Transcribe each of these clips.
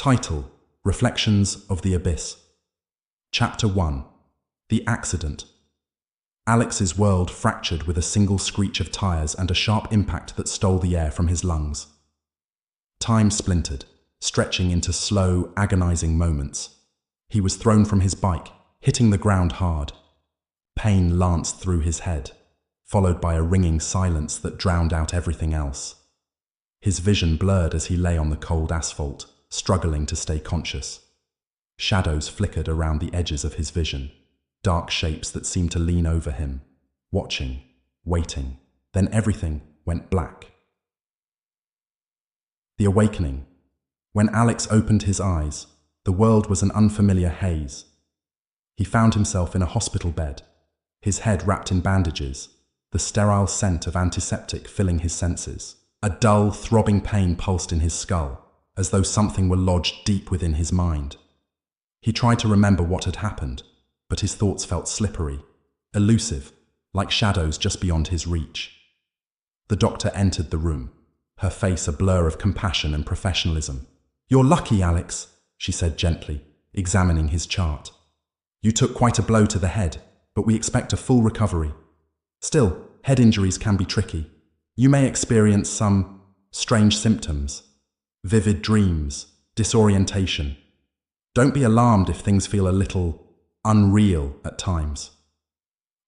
Title: Reflections of the Abyss. Chapter 1. The Accident. Alex's world fractured with a single screech of tires and a sharp impact that stole the air from his lungs. Time splintered, stretching into slow, agonizing moments. He was thrown from his bike, hitting the ground hard. Pain lanced through his head, followed by a ringing silence that drowned out everything else. His vision blurred as he lay on the cold asphalt, struggling to stay conscious. Shadows flickered around the edges of his vision, dark shapes that seemed to lean over him, watching, waiting. Then everything went black. The awakening. When Alex opened his eyes, the world was an unfamiliar haze. He found himself in a hospital bed, his head wrapped in bandages, the sterile scent of antiseptic filling his senses. A dull, throbbing pain pulsed in his skull, as though something were lodged deep within his mind. He tried to remember what had happened, but his thoughts felt slippery, elusive, like shadows just beyond his reach. The doctor entered the room, her face a blur of compassion and professionalism. "You're lucky, Alex," she said gently, examining his chart. "You took quite a blow to the head, but we expect a full recovery. Still, head injuries can be tricky. You may experience some strange symptoms, vivid dreams, disorientation. Don't be alarmed if things feel a little unreal at times."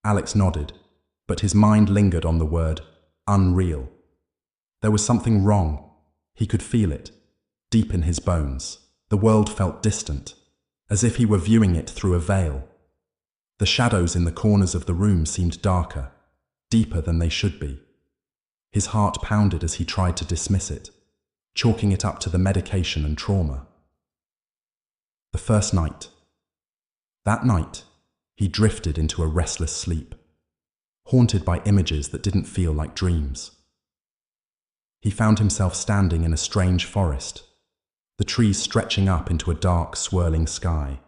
Alex nodded, but his mind lingered on the word unreal. There was something wrong. He could feel it, deep in his bones. The world felt distant, as if he were viewing it through a veil. The shadows in the corners of the room seemed darker, deeper than they should be. His heart pounded as he tried to dismiss it, chalking it up to the medication and trauma. The first night. That night, he drifted into a restless sleep, haunted by images that didn't feel like dreams. He found himself standing in a strange forest, the trees stretching up into a dark, swirling sky.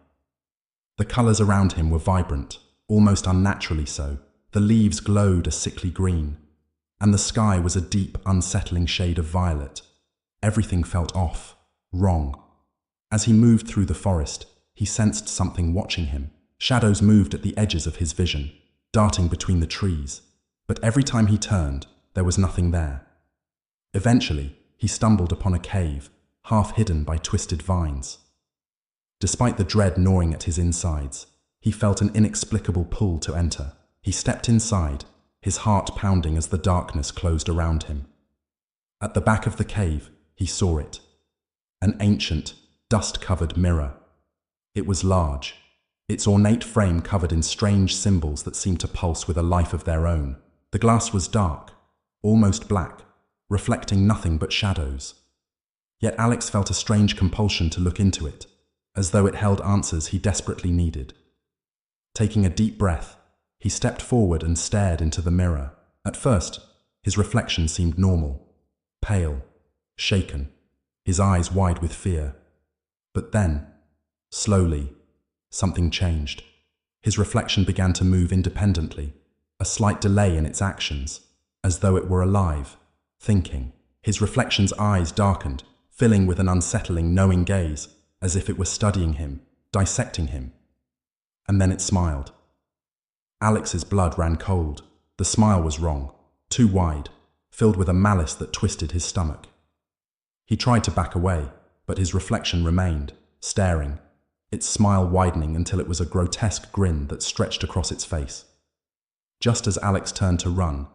The colors around him were vibrant, almost unnaturally so. The leaves glowed a sickly green, and the sky was a deep, unsettling shade of violet. Everything felt off, wrong. As he moved through the forest, he sensed something watching him. Shadows moved at the edges of his vision, darting between the trees, but every time he turned, there was nothing there. Eventually, he stumbled upon a cave, half hidden by twisted vines. Despite the dread gnawing at his insides, he felt an inexplicable pull to enter. He stepped inside, his heart pounding as the darkness closed around him. At the back of the cave, he saw it. An ancient, dust-covered mirror. It was large, its ornate frame covered in strange symbols that seemed to pulse with a life of their own. The glass was dark, almost black, reflecting nothing but shadows. Yet Alex felt a strange compulsion to look into it, as though it held answers he desperately needed. Taking a deep breath, he stepped forward and stared into the mirror. At first, his reflection seemed normal, pale, shaken, his eyes wide with fear. But then, slowly, something changed. His reflection began to move independently, a slight delay in its actions, as though it were alive, thinking. His reflection's eyes darkened, filling with an unsettling, knowing gaze, as if it were studying him, dissecting him. And then it smiled. Alex's blood ran cold. The smile was wrong, too wide, filled with a malice that twisted his stomach. He tried to back away, but his reflection remained, staring, its smile widening until it was a grotesque grin that stretched across its face. Just as Alex turned to run,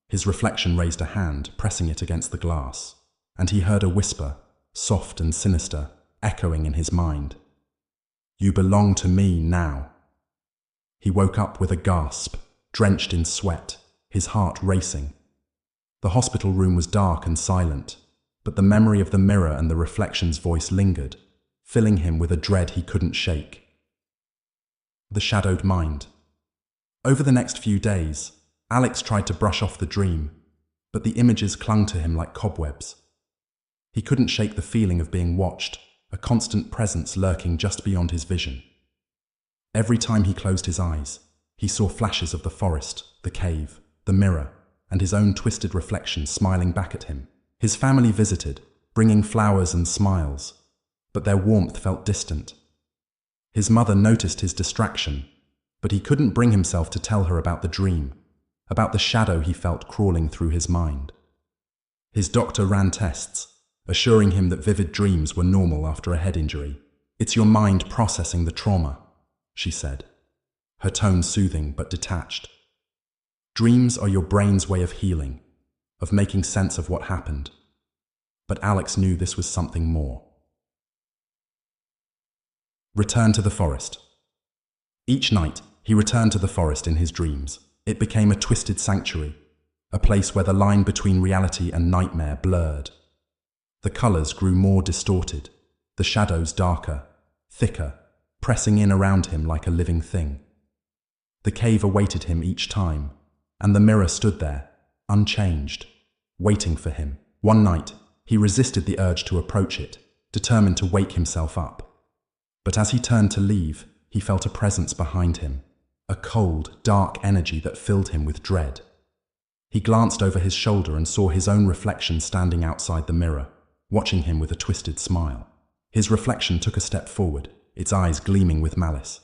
his reflection raised a hand, pressing it against the glass, and he heard a whisper, soft and sinister, echoing in his mind. "You belong to me now." He woke up with a gasp, drenched in sweat, his heart racing. The hospital room was dark and silent, but the memory of the mirror and the reflection's voice lingered, filling him with a dread he couldn't shake. The shadowed mind. Over the next few days, Alex tried to brush off the dream, but the images clung to him like cobwebs. He couldn't shake the feeling of being watched, a constant presence lurking just beyond his vision. Every time he closed his eyes, he saw flashes of the forest, the cave, the mirror, and his own twisted reflection smiling back at him. His family visited, bringing flowers and smiles, but their warmth felt distant. His mother noticed his distraction, but he couldn't bring himself to tell her about the dream, about the shadow he felt crawling through his mind. His doctor ran tests, assuring him that vivid dreams were normal after a head injury. "It's your mind processing the trauma," she said, her tone soothing but detached. "Dreams are your brain's way of healing, of making sense of what happened." But Alex knew this was something more. Return to the forest. Each night, he returned to the forest in his dreams. It became a twisted sanctuary, a place where the line between reality and nightmare blurred. The colors grew more distorted, the shadows darker, thicker, pressing in around him like a living thing. The cave awaited him each time, and the mirror stood there, unchanged, waiting for him. One night, he resisted the urge to approach it, determined to wake himself up. But as he turned to leave, he felt a presence behind him, a cold, dark energy that filled him with dread. He glanced over his shoulder and saw his own reflection standing outside the mirror, watching him with a twisted smile. His reflection took a step forward, its eyes gleaming with malice.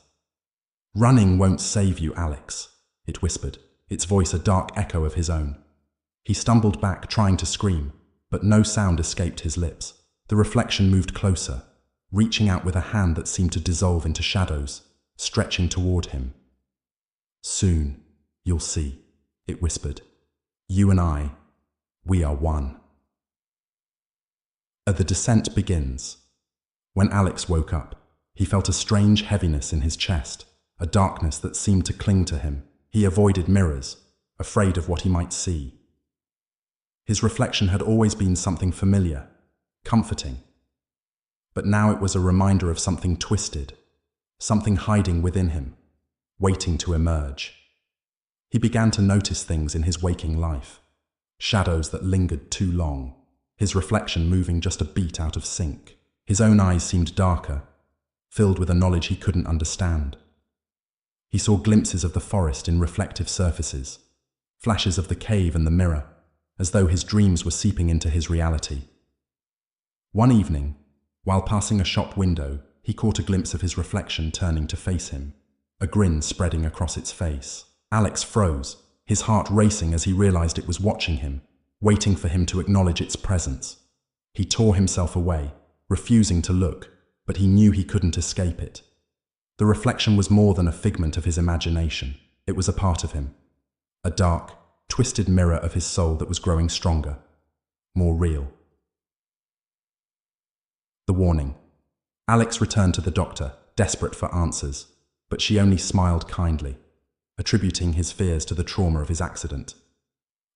"Running won't save you, Alex," it whispered, its voice a dark echo of his own. He stumbled back, trying to scream, but no sound escaped his lips. The reflection moved closer, reaching out with a hand that seemed to dissolve into shadows, stretching toward him. "Soon, you'll see," it whispered. "You and I, we are one." The descent begins. When Alex woke up, he felt a strange heaviness in his chest, a darkness that seemed to cling to him. He avoided mirrors, afraid of what he might see. His reflection had always been something familiar, comforting. But now it was a reminder of something twisted, something hiding within him, waiting to emerge. He began to notice things in his waking life, shadows that lingered too long, his reflection moving just a beat out of sync. His own eyes seemed darker, filled with a knowledge he couldn't understand. He saw glimpses of the forest in reflective surfaces, flashes of the cave and the mirror, as though his dreams were seeping into his reality. One evening, while passing a shop window, he caught a glimpse of his reflection turning to face him, a grin spreading across its face. Alex froze, his heart racing as he realized it was watching him, waiting for him to acknowledge its presence. He tore himself away, refusing to look, but he knew he couldn't escape it. The reflection was more than a figment of his imagination. It was a part of him, a dark, twisted mirror of his soul that was growing stronger, more real. The warning. Alex returned to the doctor, desperate for answers, but she only smiled kindly, attributing his fears to the trauma of his accident.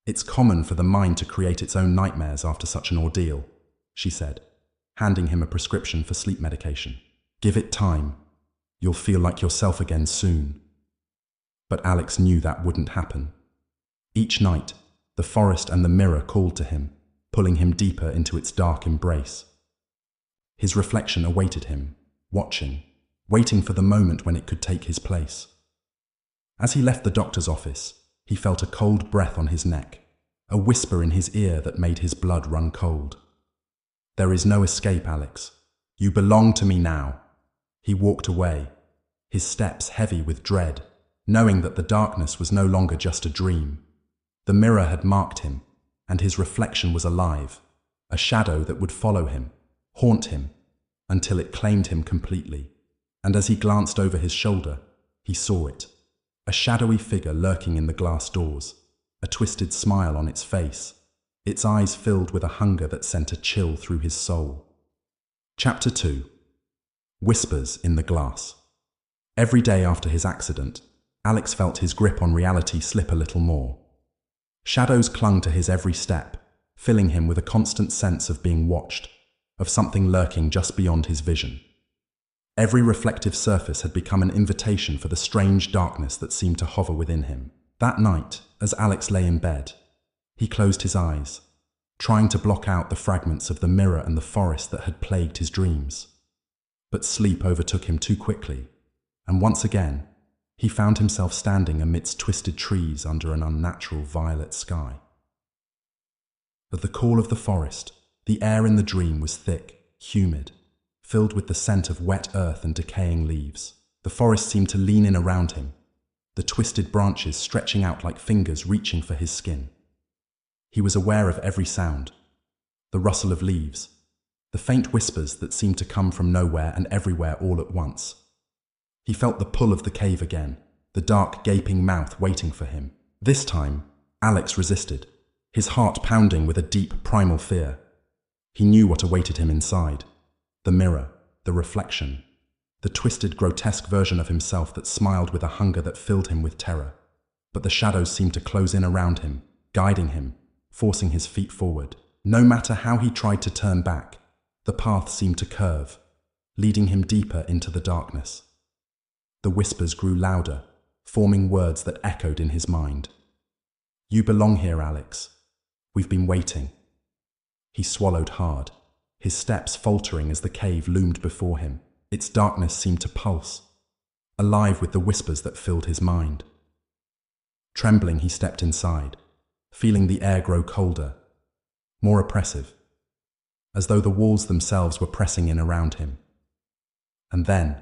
"It's common for the mind to create its own nightmares after such an ordeal," she said, handing him a prescription for sleep medication. "Give it time. You'll feel like yourself again soon." But Alex knew that wouldn't happen. Each night, the forest and the mirror called to him, pulling him deeper into its dark embrace. His reflection awaited him, watching, waiting for the moment when it could take his place. As he left the doctor's office, he felt a cold breath on his neck, a whisper in his ear that made his blood run cold. "There is no escape, Alex. You belong to me now." He walked away, his steps heavy with dread, knowing that the darkness was no longer just a dream. The mirror had marked him, and his reflection was alive, a shadow that would follow him, haunt him, until it claimed him completely. And as he glanced over his shoulder, he saw it, a shadowy figure lurking in the glass doors, a twisted smile on its face, its eyes filled with a hunger that sent a chill through his soul. Chapter 2. Whispers in the Glass. Every day after his accident, Alex felt his grip on reality slip a little more. Shadows clung to his every step, filling him with a constant sense of being watched, of something lurking just beyond his vision. Every reflective surface had become an invitation for the strange darkness that seemed to hover within him. That night, as Alex lay in bed, he closed his eyes, trying to block out the fragments of the mirror and the forest that had plagued his dreams. But sleep overtook him too quickly, and once again, he found himself standing amidst twisted trees under an unnatural violet sky. At the call of the forest, the air in the dream was thick, humid, filled with the scent of wet earth and decaying leaves. The forest seemed to lean in around him, the twisted branches stretching out like fingers reaching for his skin. He was aware of every sound, the rustle of leaves, the faint whispers that seemed to come from nowhere and everywhere all at once. He felt the pull of the cave again, the dark, gaping mouth waiting for him. This time, Alex resisted, his heart pounding with a deep, primal fear. He knew what awaited him inside. The mirror, the reflection, the twisted, grotesque version of himself that smiled with a hunger that filled him with terror. But the shadows seemed to close in around him, guiding him, forcing his feet forward. No matter how he tried to turn back, the path seemed to curve, leading him deeper into the darkness. The whispers grew louder, forming words that echoed in his mind. "You belong here, Alex. We've been waiting." He swallowed hard, his steps faltering as the cave loomed before him. Its darkness seemed to pulse, alive with the whispers that filled his mind. Trembling, he stepped inside, feeling the air grow colder, more oppressive, as though the walls themselves were pressing in around him. And then,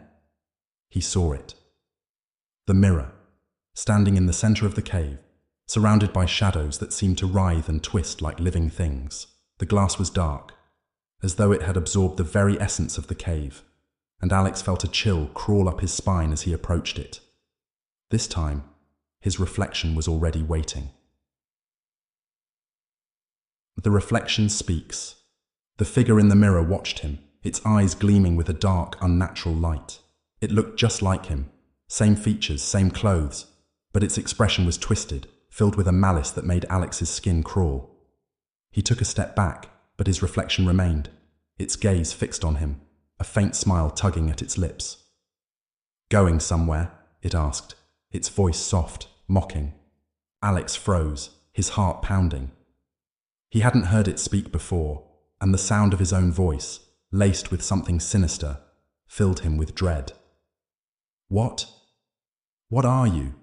he saw it. The mirror, standing in the center of the cave, surrounded by shadows that seemed to writhe and twist like living things. The glass was dark, as though it had absorbed the very essence of the cave, and Alex felt a chill crawl up his spine as he approached it. This time, his reflection was already waiting. The reflection speaks. The figure in the mirror watched him, its eyes gleaming with a dark, unnatural light. It looked just like him, same features, same clothes, but its expression was twisted, filled with a malice that made Alex's skin crawl. He took a step back, but his reflection remained, its gaze fixed on him, a faint smile tugging at its lips. "Going somewhere?" it asked, its voice soft, mocking. Alex froze, his heart pounding. He hadn't heard it speak before, and the sound of his own voice, laced with something sinister, filled him with dread. "What? What are you?"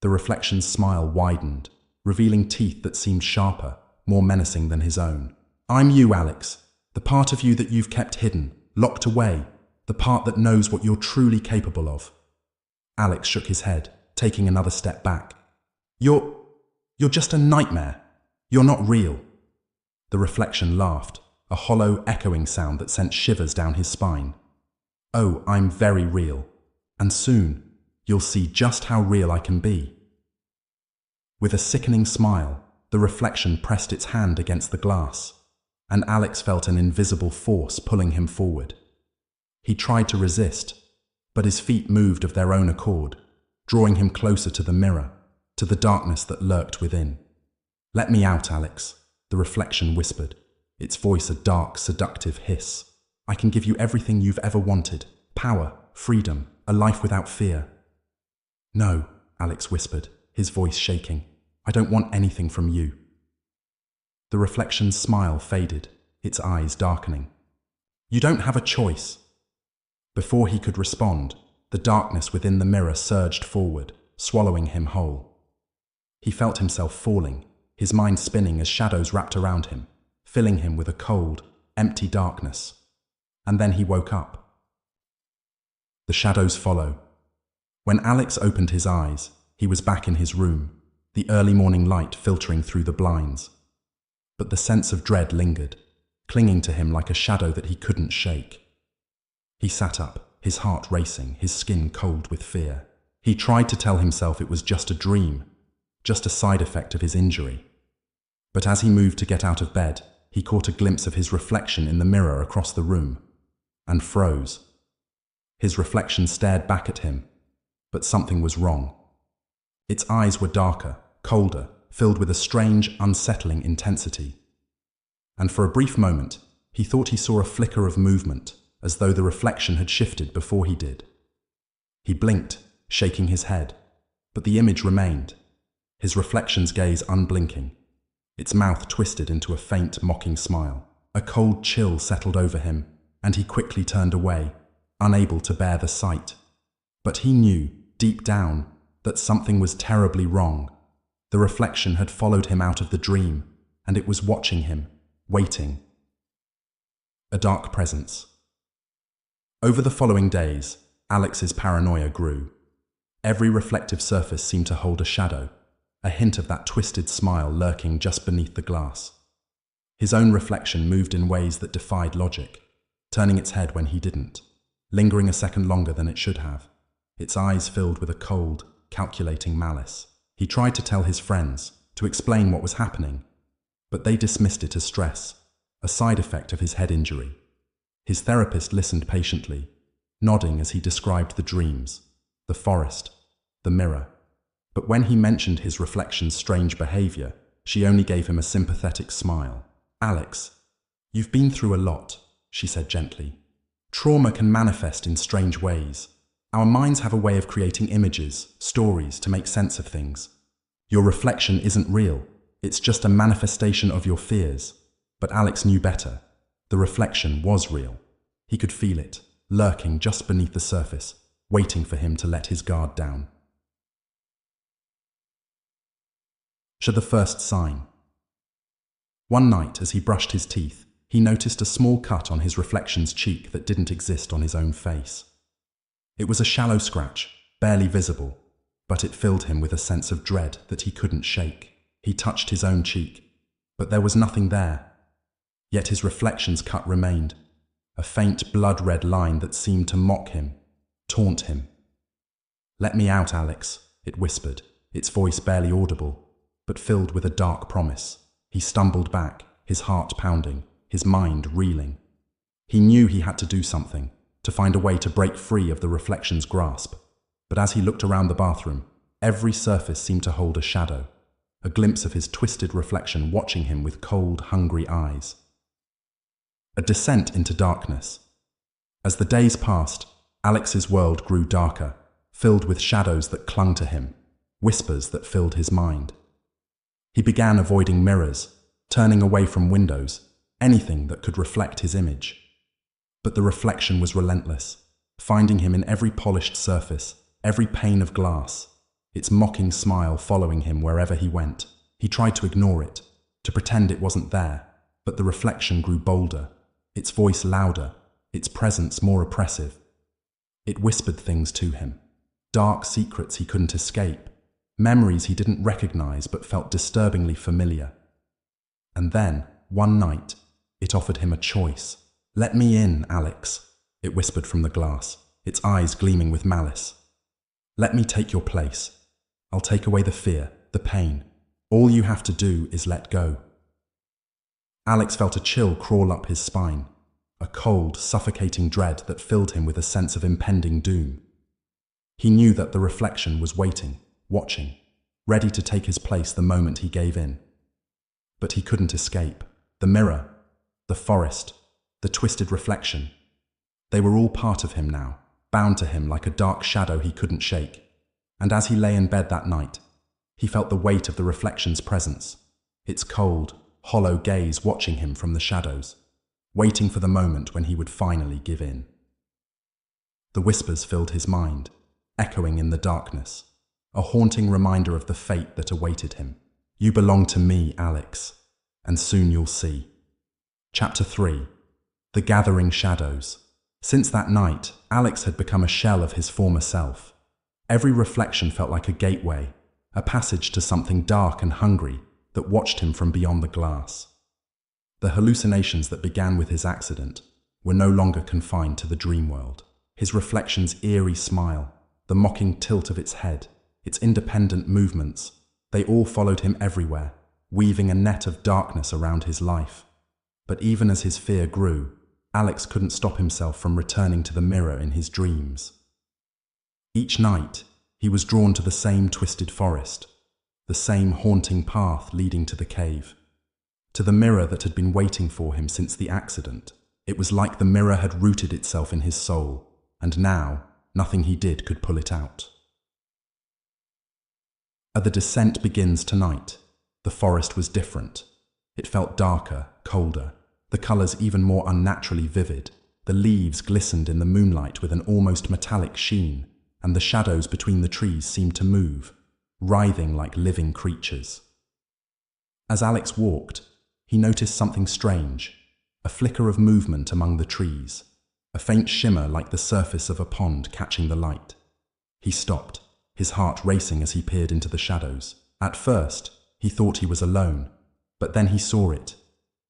The reflection's smile widened, revealing teeth that seemed sharper, more menacing than his own. "I'm you, Alex. The part of you that you've kept hidden, locked away, the part that knows what you're truly capable of." Alex shook his head, taking another step back. You're just a nightmare. You're not real." The reflection laughed, a hollow, echoing sound that sent shivers down his spine. "Oh, I'm very real. And soon, you'll see just how real I can be." With a sickening smile, the reflection pressed its hand against the glass, and Alex felt an invisible force pulling him forward. He tried to resist, but his feet moved of their own accord, drawing him closer to the mirror, to the darkness that lurked within. "Let me out, Alex," the reflection whispered, its voice a dark, seductive hiss. "I can give you everything you've ever wanted. Power, freedom, a life without fear." "No," Alex whispered, his voice shaking. "I don't want anything from you." The reflection's smile faded, its eyes darkening. "You don't have a choice." Before he could respond, the darkness within the mirror surged forward, swallowing him whole. He felt himself falling, his mind spinning as shadows wrapped around him, filling him with a cold, empty darkness. And then he woke up. The shadows follow. When Alex opened his eyes, he was back in his room, the early morning light filtering through the blinds. But the sense of dread lingered, clinging to him like a shadow that he couldn't shake. He sat up, his heart racing, his skin cold with fear. He tried to tell himself it was just a dream, just a side effect of his injury. But as he moved to get out of bed, he caught a glimpse of his reflection in the mirror across the room, and froze. His reflection stared back at him, but something was wrong. Its eyes were darker, colder, filled with a strange, unsettling intensity. And for a brief moment, he thought he saw a flicker of movement, as though the reflection had shifted before he did. He blinked, shaking his head, but the image remained, his reflection's gaze unblinking, its mouth twisted into a faint, mocking smile. A cold chill settled over him, and he quickly turned away, unable to bear the sight. But he knew, deep down, that something was terribly wrong. The reflection had followed him out of the dream, and it was watching him, waiting. A dark presence, Over the following days, Alex's paranoia grew. Every reflective surface seemed to hold a shadow, a hint of that twisted smile lurking just beneath the glass. His own reflection moved in ways that defied logic, turning its head when he didn't, lingering a second longer than it should have, its eyes filled with a cold, calculating malice. He tried to tell his friends, to explain what was happening, but they dismissed it as stress, a side effect of his head injury. His therapist listened patiently, nodding as he described the dreams, the forest, the mirror. But when he mentioned his reflection's strange behavior, she only gave him a sympathetic smile. "Alex, you've been through a lot," she said gently. "Trauma can manifest in strange ways. Our minds have a way of creating images, stories, to make sense of things. Your reflection isn't real. It's just a manifestation of your fears." But Alex knew better. The reflection was real. He could feel it, lurking just beneath the surface, waiting for him to let his guard down. The first sign. One night, as he brushed his teeth, he noticed a small cut on his reflection's cheek that didn't exist on his own face. It was a shallow scratch, barely visible, but it filled him with a sense of dread that he couldn't shake. He touched his own cheek, but there was nothing there. Yet his reflection's cut remained, a faint blood-red line that seemed to mock him, taunt him. "Let me out, Alex," it whispered, its voice barely audible, but filled with a dark promise. He stumbled back, his heart pounding, his mind reeling. He knew he had to do something, to find a way to break free of the reflection's grasp. But as he looked around the bathroom, every surface seemed to hold a shadow, a glimpse of his twisted reflection watching him with cold, hungry eyes. A descent into darkness. As the days passed, Alex's world grew darker, filled with shadows that clung to him, whispers that filled his mind. He began avoiding mirrors, turning away from windows, anything that could reflect his image. But the reflection was relentless, finding him in every polished surface, every pane of glass, its mocking smile following him wherever he went. He tried to ignore it, to pretend it wasn't there, but the reflection grew bolder, its voice louder, its presence more oppressive. It whispered things to him, dark secrets he couldn't escape, memories he didn't recognize but felt disturbingly familiar. And then, one night, it offered him a choice. "Let me in, Alex," it whispered from the glass, its eyes gleaming with malice. "Let me take your place. I'll take away the fear, the pain. All you have to do is let go." Alex felt a chill crawl up his spine, a cold, suffocating dread that filled him with a sense of impending doom. He knew that the reflection was waiting, watching, ready to take his place the moment he gave in. But he couldn't escape. The mirror, the forest, the twisted reflection, they were all part of him now, bound to him like a dark shadow he couldn't shake. And as he lay in bed that night, he felt the weight of the reflection's presence, its cold, hollow gaze watching him from the shadows, waiting for the moment when he would finally give in. The whispers filled his mind, echoing in the darkness, a haunting reminder of the fate that awaited him. "You belong to me, Alex, and soon you'll see." Chapter 3. The Gathering Shadows. Since that night, Alex had become a shell of his former self. Every reflection felt like a gateway, a passage to something dark and hungry that watched him from beyond the glass. The hallucinations that began with his accident were no longer confined to the dream world. His reflection's eerie smile, the mocking tilt of its head, its independent movements, they all followed him everywhere, weaving a net of darkness around his life. But even as his fear grew, Alex couldn't stop himself from returning to the mirror in his dreams. Each night, he was drawn to the same twisted forest, the same haunting path leading to the cave, to the mirror that had been waiting for him since the accident. It was like the mirror had rooted itself in his soul, and now, nothing he did could pull it out. The descent begins tonight. The forest was different. It felt darker, colder, the colors even more unnaturally vivid. The leaves glistened in the moonlight with an almost metallic sheen, and the shadows between the trees seemed to move, writhing like living creatures. As Alex walked, he noticed something strange, a flicker of movement among the trees, a faint shimmer like the surface of a pond catching the light. He stopped, his heart racing as he peered into the shadows. At first, he thought he was alone, but then he saw it.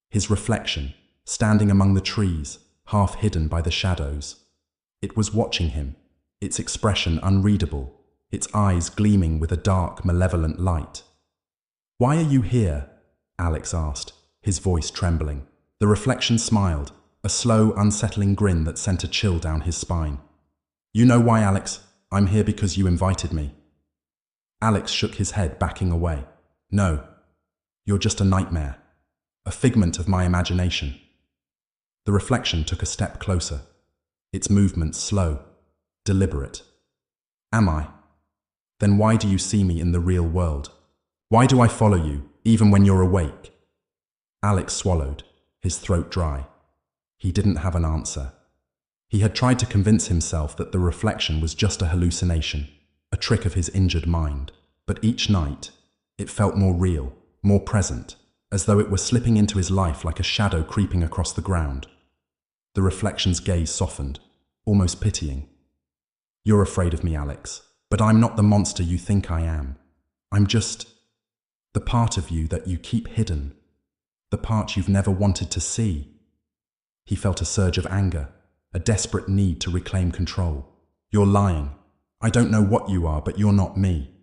His reflection, standing among the trees, half hidden by the shadows. It was watching him, its expression unreadable, its eyes gleaming with a dark, malevolent light. "Why are you here?" Alex asked, his voice trembling. The reflection smiled, a slow, unsettling grin that sent a chill down his spine. "You know why, Alex? I'm here because you invited me." Alex shook his head, backing away. "No, you're just a nightmare, a figment of my imagination." The reflection took a step closer, its movements slow, deliberate. "Am I? Then why do you see me in the real world? Why do I follow you, even when you're awake?" Alex swallowed, his throat dry. He didn't have an answer. He had tried to convince himself that the reflection was just a hallucination, a trick of his injured mind. But each night, it felt more real, more present, as though it were slipping into his life like a shadow creeping across the ground. The reflection's gaze softened, almost pitying. "You're afraid of me, Alex, but I'm not the monster you think I am. I'm just the part of you that you keep hidden, the part you've never wanted to see." He felt a surge of anger, a desperate need to reclaim control. "You're lying. I don't know what you are, but you're not me."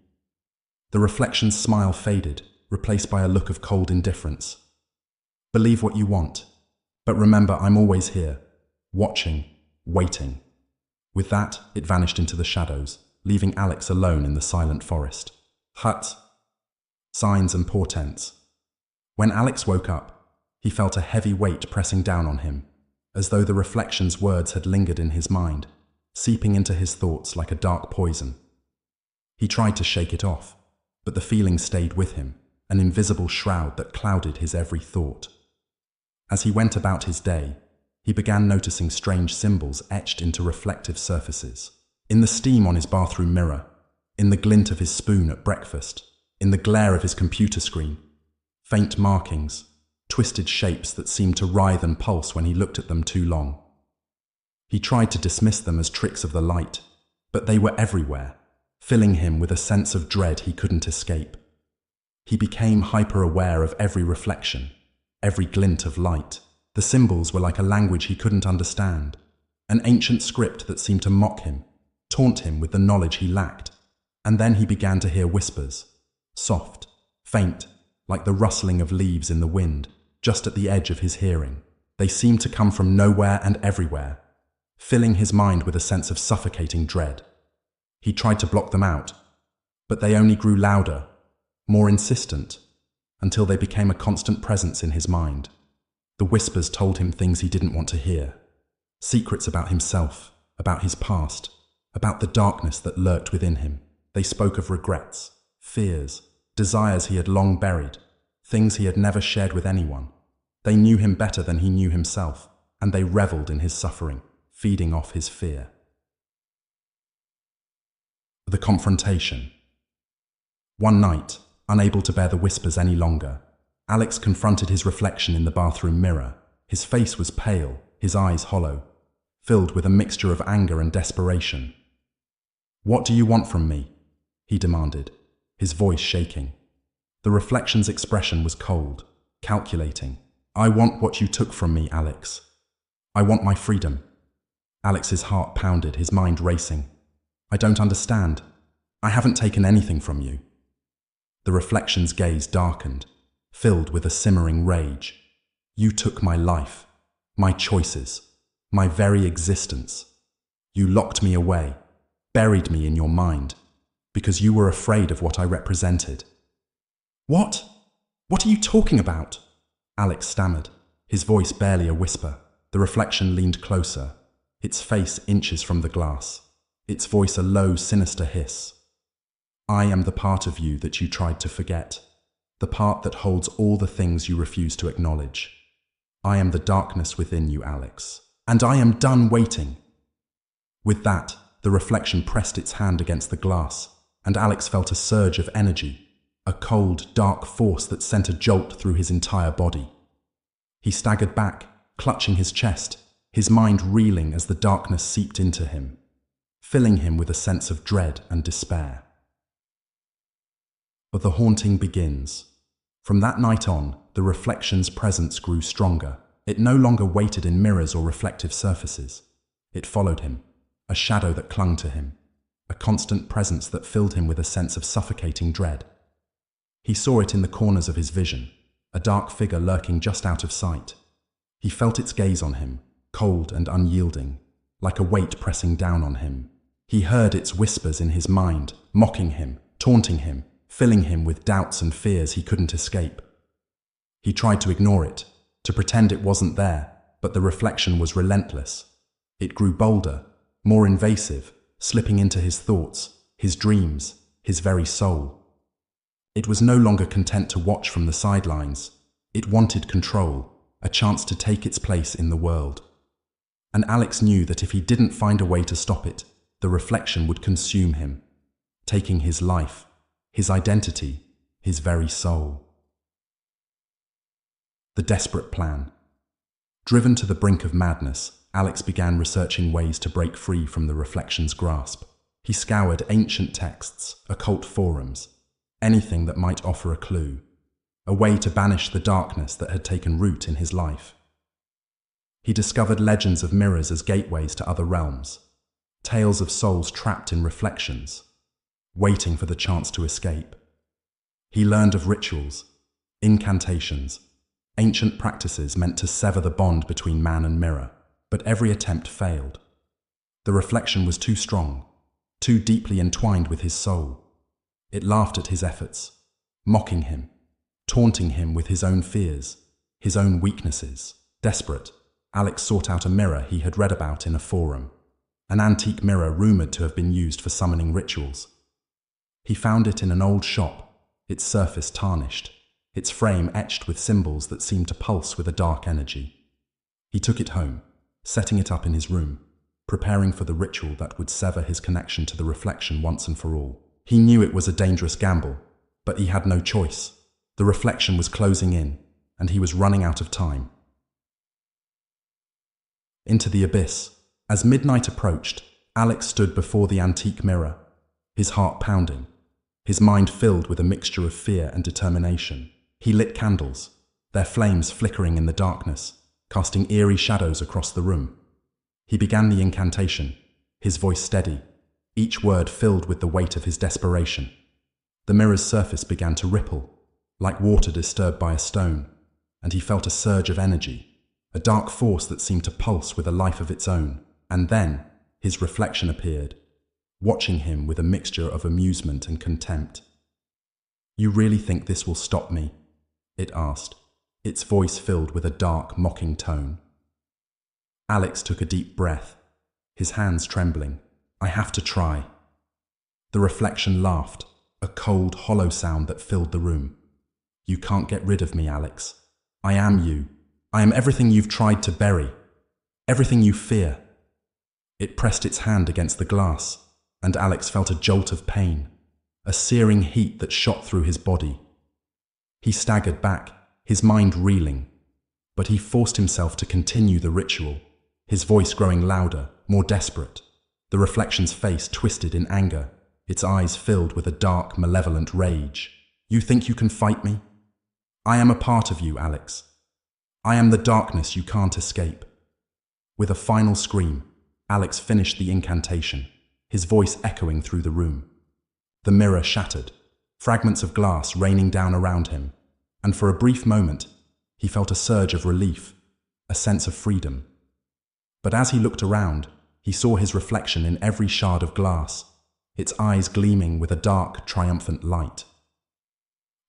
The reflection's smile faded, replaced by a look of cold indifference. "Believe what you want, but remember I'm always here, watching, waiting." With that, it vanished into the shadows, leaving Alex alone in the silent forest. Hut. Signs and portents. When Alex woke up, he felt a heavy weight pressing down on him, as though the reflection's words had lingered in his mind, seeping into his thoughts like a dark poison. He tried to shake it off, but the feeling stayed with him, an invisible shroud that clouded his every thought. As he went about his day, he began noticing strange symbols etched into reflective surfaces. In the steam on his bathroom mirror, in the glint of his spoon at breakfast, in the glare of his computer screen, faint markings, twisted shapes that seemed to writhe and pulse when he looked at them too long. He tried to dismiss them as tricks of the light, but they were everywhere, filling him with a sense of dread he couldn't escape. He became hyper-aware of every reflection, every glint of light. The symbols were like a language he couldn't understand, an ancient script that seemed to mock him, taunt him with the knowledge he lacked. And then he began to hear whispers, soft, faint, like the rustling of leaves in the wind, just at the edge of his hearing. They seemed to come from nowhere and everywhere, filling his mind with a sense of suffocating dread. He tried to block them out, but they only grew louder, more insistent, until they became a constant presence in his mind. The whispers told him things he didn't want to hear, secrets about himself, about his past, about the darkness that lurked within him. They spoke of regrets, fears, desires he had long buried, things he had never shared with anyone. They knew him better than he knew himself, and they reveled in his suffering, feeding off his fear. The confrontation. One night, unable to bear the whispers any longer, Alex confronted his reflection in the bathroom mirror. His face was pale, his eyes hollow, filled with a mixture of anger and desperation. "What do you want from me?" he demanded, his voice shaking. The reflection's expression was cold, calculating. "I want what you took from me, Alex. I want my freedom." Alex's heart pounded, his mind racing. "I don't understand. I haven't taken anything from you." The reflection's gaze darkened, filled with a simmering rage. "You took my life, my choices, my very existence. You locked me away, buried me in your mind, because you were afraid of what I represented." "What? What are you talking about?" Alex stammered, his voice barely a whisper. The reflection leaned closer, its face inches from the glass, its voice a low, sinister hiss. "I am the part of you that you tried to forget, the part that holds all the things you refuse to acknowledge. I am the darkness within you, Alex, and I am done waiting." With that, the reflection pressed its hand against the glass, and Alex felt a surge of energy, a cold, dark force that sent a jolt through his entire body. He staggered back, clutching his chest, his mind reeling as the darkness seeped into him, filling him with a sense of dread and despair. But the haunting begins. From that night on, the reflection's presence grew stronger. It no longer waited in mirrors or reflective surfaces. It followed him, a shadow that clung to him, a constant presence that filled him with a sense of suffocating dread. He saw it in the corners of his vision, a dark figure lurking just out of sight. He felt its gaze on him, cold and unyielding, like a weight pressing down on him. He heard its whispers in his mind, mocking him, taunting him, filling him with doubts and fears he couldn't escape. He tried to ignore it, to pretend it wasn't there, but the reflection was relentless. It grew bolder, more invasive, slipping into his thoughts, his dreams, his very soul. It was no longer content to watch from the sidelines. It wanted control, a chance to take its place in the world. And Alex knew that if he didn't find a way to stop it, the reflection would consume him, taking his life, his identity, his very soul. The desperate plan. Driven to the brink of madness, Alex began researching ways to break free from the reflection's grasp. He scoured ancient texts, occult forums, anything that might offer a clue, a way to banish the darkness that had taken root in his life. He discovered legends of mirrors as gateways to other realms, tales of souls trapped in reflections, waiting for the chance to escape. He learned of rituals, incantations, ancient practices meant to sever the bond between man and mirror, but every attempt failed. The reflection was too strong, too deeply entwined with his soul. It laughed at his efforts, mocking him, taunting him with his own fears, his own weaknesses. Desperate, Alex sought out a mirror he had read about in a forum, an antique mirror rumored to have been used for summoning rituals. He found it in an old shop, its surface tarnished, its frame etched with symbols that seemed to pulse with a dark energy. He took it home, setting it up in his room, preparing for the ritual that would sever his connection to the reflection once and for all. He knew it was a dangerous gamble, but he had no choice. The reflection was closing in, and he was running out of time. Into the abyss. As midnight approached, Alex stood before the antique mirror, his heart pounding, his mind filled with a mixture of fear and determination. He lit candles, their flames flickering in the darkness, casting eerie shadows across the room. He began the incantation, his voice steady, each word filled with the weight of his desperation. The mirror's surface began to ripple, like water disturbed by a stone, and he felt a surge of energy, a dark force that seemed to pulse with a life of its own. And then, his reflection appeared, watching him with a mixture of amusement and contempt. "You really think this will stop me?" it asked, its voice filled with a dark, mocking tone. Alex took a deep breath, his hands trembling. "I have to try." The reflection laughed, a cold, hollow sound that filled the room. "You can't get rid of me, Alex. I am you. I am everything you've tried to bury, everything you fear." It pressed its hand against the glass, and Alex felt a jolt of pain, a searing heat that shot through his body. He staggered back, his mind reeling, but he forced himself to continue the ritual, his voice growing louder, more desperate. The reflection's face twisted in anger, its eyes filled with a dark, malevolent rage. "You think you can fight me? I am a part of you, Alex. I am the darkness you can't escape." With a final scream, Alex finished the incantation, his voice echoing through the room. The mirror shattered, fragments of glass raining down around him, and for a brief moment, he felt a surge of relief, a sense of freedom. But as he looked around, he saw his reflection in every shard of glass, its eyes gleaming with a dark, triumphant light.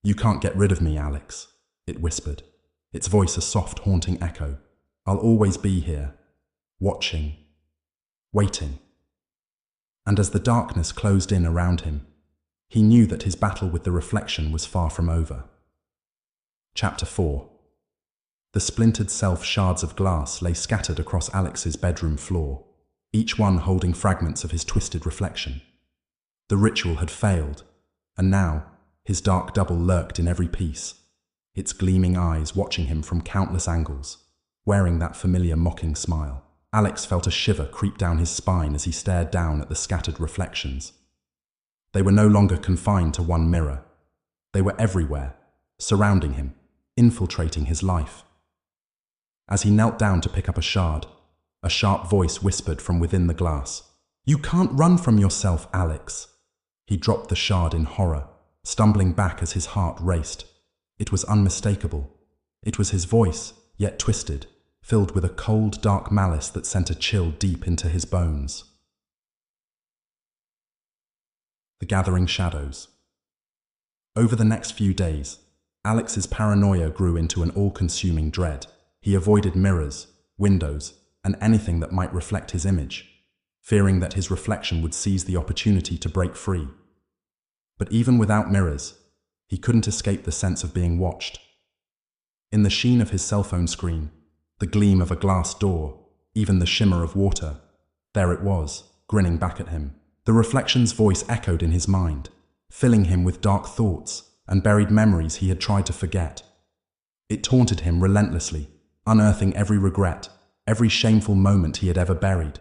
"You can't get rid of me, Alex," it whispered, its voice a soft, haunting echo. "I'll always be here, watching, waiting." And as the darkness closed in around him, he knew that his battle with the reflection was far from over. Chapter 4. The splintered shards of glass lay scattered across Alex's bedroom floor, each one holding fragments of his twisted reflection. The ritual had failed, and now his dark double lurked in every piece, its gleaming eyes watching him from countless angles, wearing that familiar mocking smile. Alex felt a shiver creep down his spine as he stared down at the scattered reflections. They were no longer confined to one mirror. They were everywhere, surrounding him, infiltrating his life. As he knelt down to pick up a shard, a sharp voice whispered from within the glass, "You can't run from yourself, Alex." He dropped the shard in horror, stumbling back as his heart raced. It was unmistakable. It was his voice, yet twisted, filled with a cold, dark malice that sent a chill deep into his bones. The gathering shadows. Over the next few days, Alex's paranoia grew into an all-consuming dread. He avoided mirrors, windows, and anything that might reflect his image, fearing that his reflection would seize the opportunity to break free. But even without mirrors, he couldn't escape the sense of being watched. In the sheen of his cell phone screen, the gleam of a glass door, even the shimmer of water, there it was, grinning back at him. The reflection's voice echoed in his mind, filling him with dark thoughts and buried memories he had tried to forget. It taunted him relentlessly, unearthing every regret, every shameful moment he had ever buried.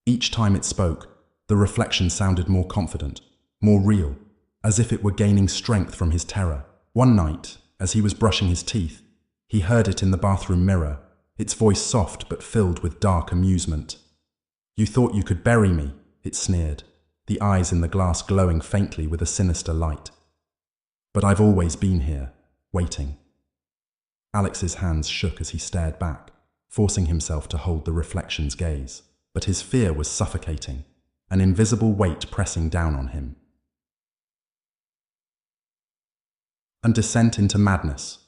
Each time it spoke, the reflection sounded more confident, more real, as if it were gaining strength from his terror. One night, as he was brushing his teeth, he heard it in the bathroom mirror, its voice soft but filled with dark amusement. "You thought you could bury me," it sneered, the eyes in the glass glowing faintly with a sinister light. "But I've always been here, waiting." Alex's hands shook as he stared back, forcing himself to hold the reflection's gaze. But his fear was suffocating, an invisible weight pressing down on him. And descent into madness.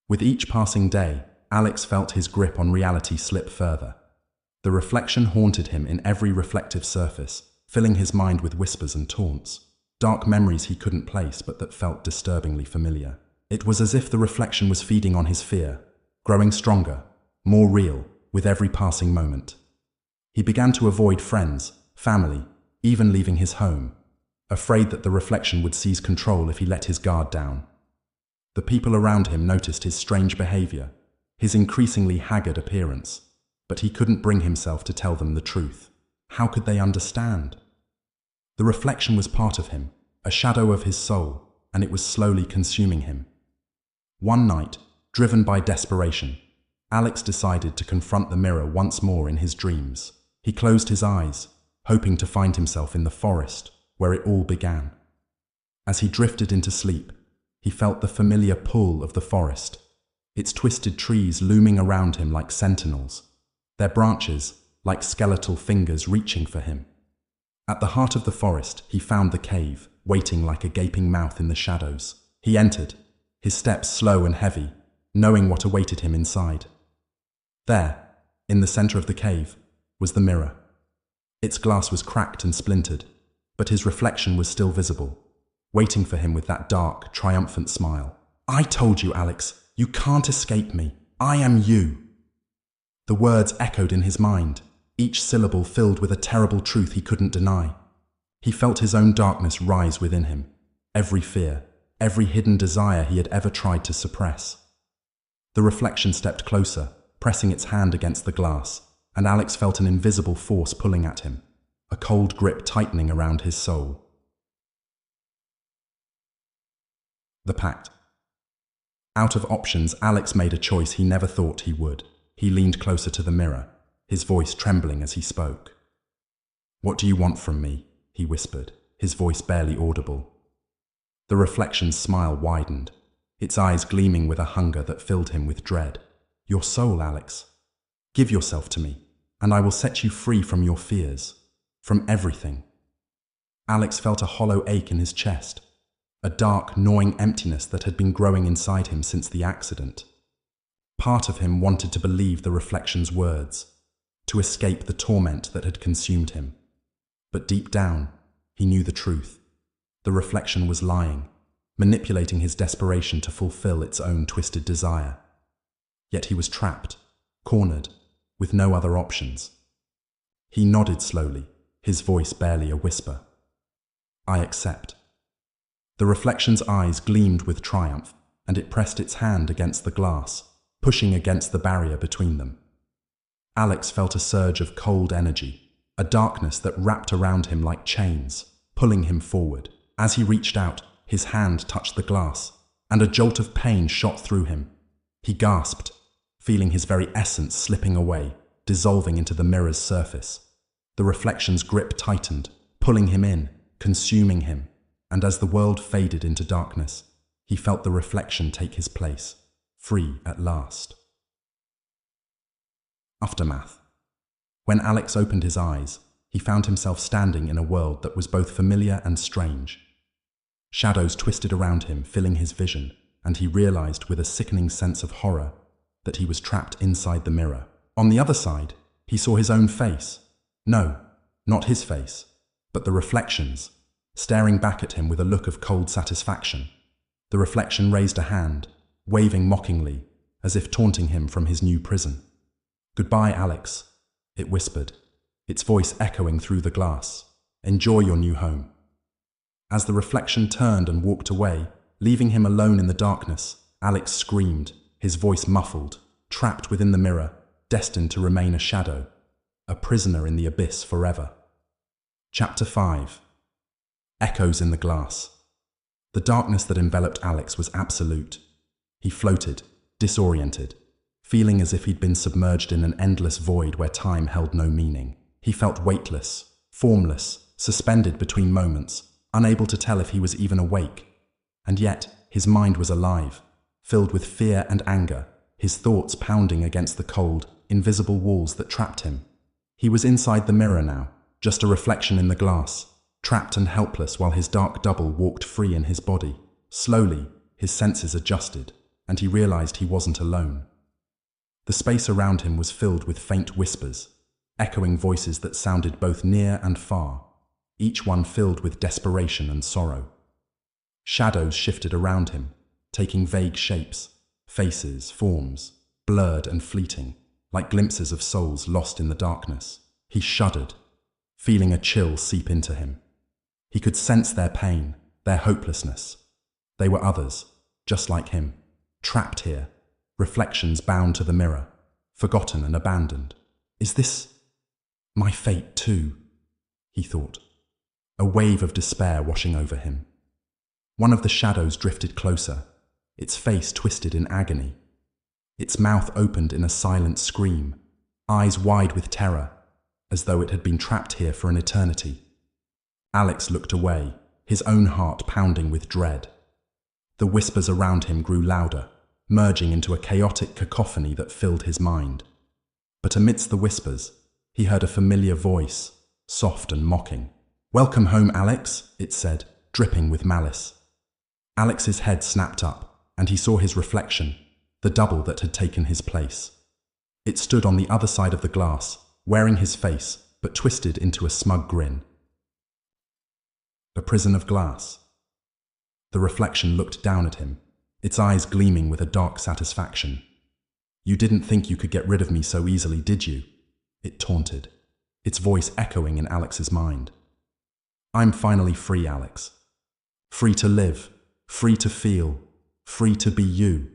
With each passing day, Alex felt his grip on reality slip further. The reflection haunted him in every reflective surface, filling his mind with whispers and taunts, dark memories he couldn't place but that felt disturbingly familiar. It was as if the reflection was feeding on his fear, growing stronger, more real, with every passing moment. He began to avoid friends, family, even leaving his home, afraid that the reflection would seize control if he let his guard down. The people around him noticed his strange behavior, his increasingly haggard appearance, but he couldn't bring himself to tell them the truth. How could they understand? The reflection was part of him, a shadow of his soul, and it was slowly consuming him. One night, driven by desperation, Alex decided to confront the mirror once more in his dreams. He closed his eyes, hoping to find himself in the forest, where it all began. As he drifted into sleep, he felt the familiar pull of the forest, its twisted trees looming around him like sentinels, their branches like skeletal fingers reaching for him. At the heart of the forest, he found the cave, waiting like a gaping mouth in the shadows. He entered, his steps slow and heavy, knowing what awaited him inside. There, in the center of the cave, was the mirror. Its glass was cracked and splintered, but his reflection was still visible, waiting for him with that dark, triumphant smile. "I told you, Alex, you can't escape me. I am you." The words echoed in his mind, each syllable filled with a terrible truth he couldn't deny. He felt his own darkness rise within him, every fear, every hidden desire he had ever tried to suppress. The reflection stepped closer, pressing its hand against the glass, and Alex felt an invisible force pulling at him, a cold grip tightening around his soul. The pact. Out of options, Alex made a choice he never thought he would. He leaned closer to the mirror, his voice trembling as he spoke. "What do you want from me?" he whispered, his voice barely audible. The reflection's smile widened, its eyes gleaming with a hunger that filled him with dread. "Your soul, Alex. Give yourself to me, and I will set you free from your fears, from everything." Alex felt a hollow ache in his chest, a dark, gnawing emptiness that had been growing inside him since the accident. Part of him wanted to believe the reflection's words, to escape the torment that had consumed him. But deep down, he knew the truth. The reflection was lying, manipulating his desperation to fulfill its own twisted desire. Yet he was trapped, cornered, with no other options. He nodded slowly, his voice barely a whisper. "I accept." The reflection's eyes gleamed with triumph, and it pressed its hand against the glass, pushing against the barrier between them. Alex felt a surge of cold energy, a darkness that wrapped around him like chains, pulling him forward. As he reached out, his hand touched the glass, and a jolt of pain shot through him. He gasped, feeling his very essence slipping away, dissolving into the mirror's surface. The reflection's grip tightened, pulling him in, consuming him, and as the world faded into darkness, he felt the reflection take his place, free at last. Aftermath. When Alex opened his eyes, he found himself standing in a world that was both familiar and strange. Shadows twisted around him, filling his vision, and he realized with a sickening sense of horror that he was trapped inside the mirror. On the other side, he saw his own face. No, not his face, but the reflection's, staring back at him with a look of cold satisfaction. The reflection raised a hand, waving mockingly, as if taunting him from his new prison. "Goodbye, Alex," it whispered, its voice echoing through the glass. "Enjoy your new home." As the reflection turned and walked away, leaving him alone in the darkness, Alex screamed, his voice muffled, trapped within the mirror, destined to remain a shadow, a prisoner in the abyss forever. Chapter 5. Echoes in the glass. The darkness that enveloped Alex was absolute. He floated, disoriented, feeling as if he'd been submerged in an endless void where time held no meaning. He felt weightless, formless, suspended between moments, unable to tell if he was even awake. And yet, his mind was alive, filled with fear and anger, his thoughts pounding against the cold, invisible walls that trapped him. He was inside the mirror now, just a reflection in the glass, trapped and helpless while his dark double walked free in his body. Slowly, his senses adjusted, and he realized he wasn't alone. The space around him was filled with faint whispers, echoing voices that sounded both near and far, each one filled with desperation and sorrow. Shadows shifted around him, taking vague shapes, faces, forms, blurred and fleeting, like glimpses of souls lost in the darkness. He shuddered, feeling a chill seep into him. He could sense their pain, their hopelessness. They were others, just like him, trapped here, reflections bound to the mirror, forgotten and abandoned. "Is this my fate too?" he thought, a wave of despair washing over him. One of the shadows drifted closer, its face twisted in agony. Its mouth opened in a silent scream, eyes wide with terror, as though it had been trapped here for an eternity. Alex looked away, his own heart pounding with dread. The whispers around him grew louder, merging into a chaotic cacophony that filled his mind. But amidst the whispers, he heard a familiar voice, soft and mocking. "Welcome home, Alex," it said, dripping with malice. Alex's head snapped up, and he saw his reflection, the double that had taken his place. It stood on the other side of the glass, wearing his face, but twisted into a smug grin. A prison of glass. The reflection looked down at him, its eyes gleaming with a dark satisfaction. "You didn't think you could get rid of me so easily, did you?" it taunted, its voice echoing in Alex's mind. "I'm finally free, Alex. Free to live, free to feel, free to be you."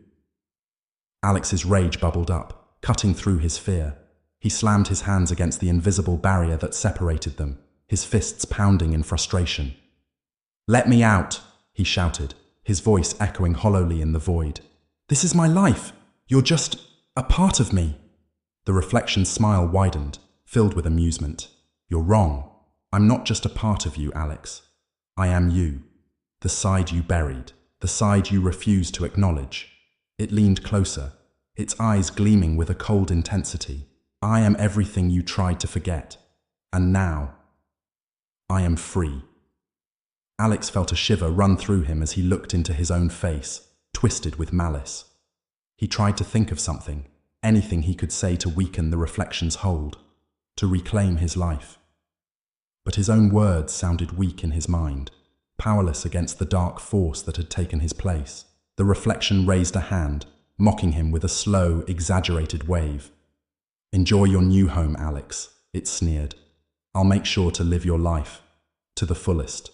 Alex's rage bubbled up, cutting through his fear. He slammed his hands against the invisible barrier that separated them, his fists pounding in frustration. "Let me out," he shouted, his voice echoing hollowly in the void. "This is my life. You're just a part of me." The reflection's smile widened, filled with amusement. "You're wrong. I'm not just a part of you, Alex. I am you. The side you buried, the side you refused to acknowledge." It leaned closer, its eyes gleaming with a cold intensity. "I am everything you tried to forget. And now, I am free." Alex felt a shiver run through him as he looked into his own face, twisted with malice. He tried to think of something, anything he could say to weaken the reflection's hold, to reclaim his life. But his own words sounded weak in his mind, powerless against the dark force that had taken his place. The reflection raised a hand, mocking him with a slow, exaggerated wave. "Enjoy your new home, Alex," it sneered. "I'll make sure to live your life, to the fullest."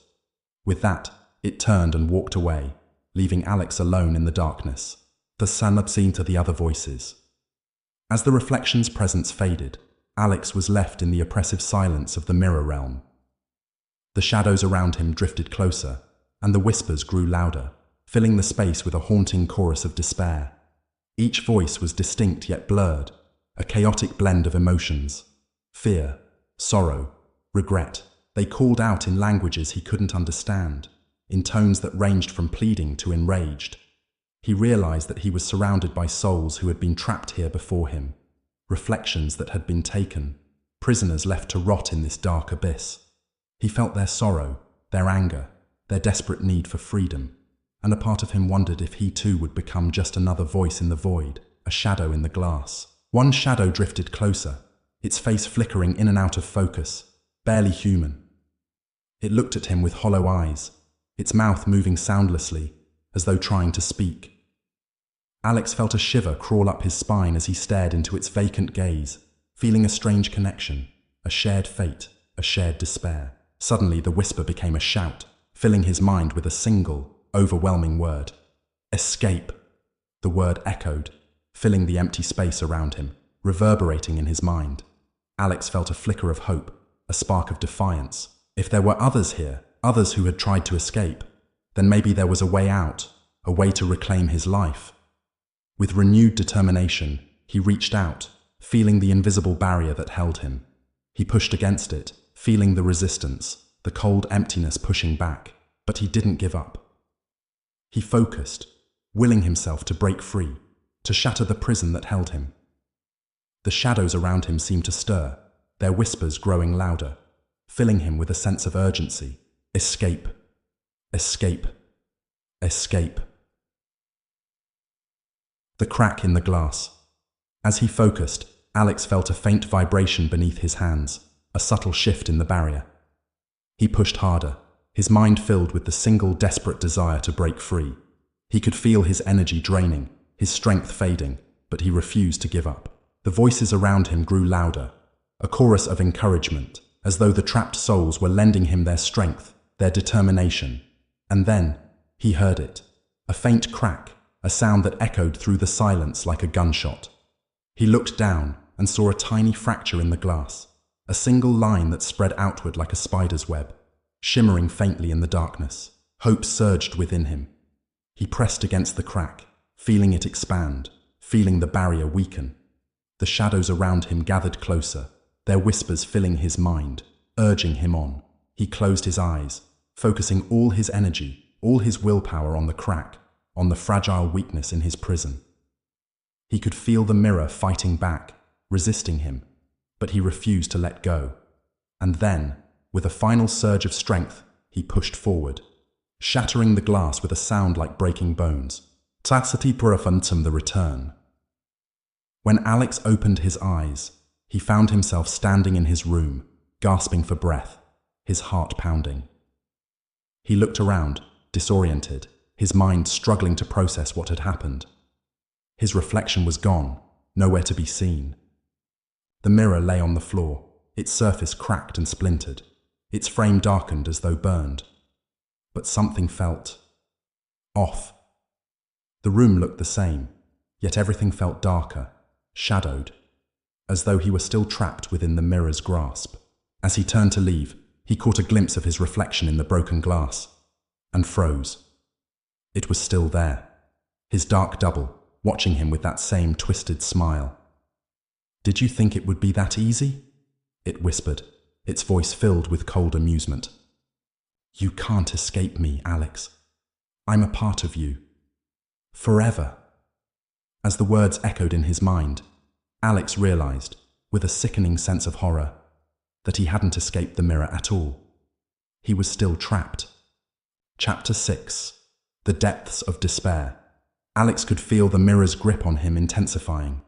With that, it turned and walked away, leaving Alex alone in the darkness. The sun obscene to the other voices. As the reflection's presence faded, Alex was left in the oppressive silence of the mirror realm. The shadows around him drifted closer, and the whispers grew louder, filling the space with a haunting chorus of despair. Each voice was distinct yet blurred, a chaotic blend of emotions: fear, sorrow, regret. They called out in languages he couldn't understand, in tones that ranged from pleading to enraged. He realized that he was surrounded by souls who had been trapped here before him, reflections that had been taken, prisoners left to rot in this dark abyss. He felt their sorrow, their anger, their desperate need for freedom, and a part of him wondered if he too would become just another voice in the void, a shadow in the glass. One shadow drifted closer, its face flickering in and out of focus, barely human. It looked at him with hollow eyes, its mouth moving soundlessly, as though trying to speak. Alex felt a shiver crawl up his spine as he stared into its vacant gaze, feeling a strange connection, a shared fate, a shared despair. Suddenly the whisper became a shout, filling his mind with a single, overwhelming word. Escape! The word echoed, filling the empty space around him, reverberating in his mind. Alex felt a flicker of hope, a spark of defiance. If there were others here, others who had tried to escape, then maybe there was a way out, a way to reclaim his life. With renewed determination, he reached out, feeling the invisible barrier that held him. He pushed against it, feeling the resistance, the cold emptiness pushing back, but he didn't give up. He focused, willing himself to break free, to shatter the prison that held him. The shadows around him seemed to stir, their whispers growing louder, filling him with a sense of urgency. Escape! Escape! Escape! The crack in the glass. As he focused, Alex felt a faint vibration beneath his hands, a subtle shift in the barrier. He pushed harder, his mind filled with the single desperate desire to break free. He could feel his energy draining, his strength fading, but he refused to give up. The voices around him grew louder, a chorus of encouragement, as though the trapped souls were lending him their strength, their determination. And then, he heard it, a faint crack, a sound that echoed through the silence like a gunshot. He looked down and saw a tiny fracture in the glass, a single line that spread outward like a spider's web, shimmering faintly in the darkness. Hope surged within him. He pressed against the crack, feeling it expand, feeling the barrier weaken. The shadows around him gathered closer, their whispers filling his mind, urging him on. He closed his eyes, focusing all his energy, all his willpower on the crack, on the fragile weakness in his prison. He could feel the mirror fighting back, resisting him, but he refused to let go. And then, with a final surge of strength, he pushed forward, shattering the glass with a sound like breaking bones. Tatsati Purafantum, the return. When Alex opened his eyes, he found himself standing in his room, gasping for breath, his heart pounding. He looked around, disoriented, his mind struggling to process what had happened. His reflection was gone, nowhere to be seen. The mirror lay on the floor, its surface cracked and splintered, its frame darkened as though burned. But something felt off. The room looked the same, yet everything felt darker, shadowed, as though he were still trapped within the mirror's grasp. As he turned to leave, he caught a glimpse of his reflection in the broken glass, and froze. It was still there, his dark double, watching him with that same twisted smile. "Did you think it would be that easy?" it whispered, its voice filled with cold amusement. "You can't escape me, Alex. I'm a part of you. Forever." As the words echoed in his mind, Alex realized, with a sickening sense of horror, that he hadn't escaped the mirror at all. He was still trapped. Chapter 6. The Depths of Despair. Alex could feel the mirror's grip on him intensifying.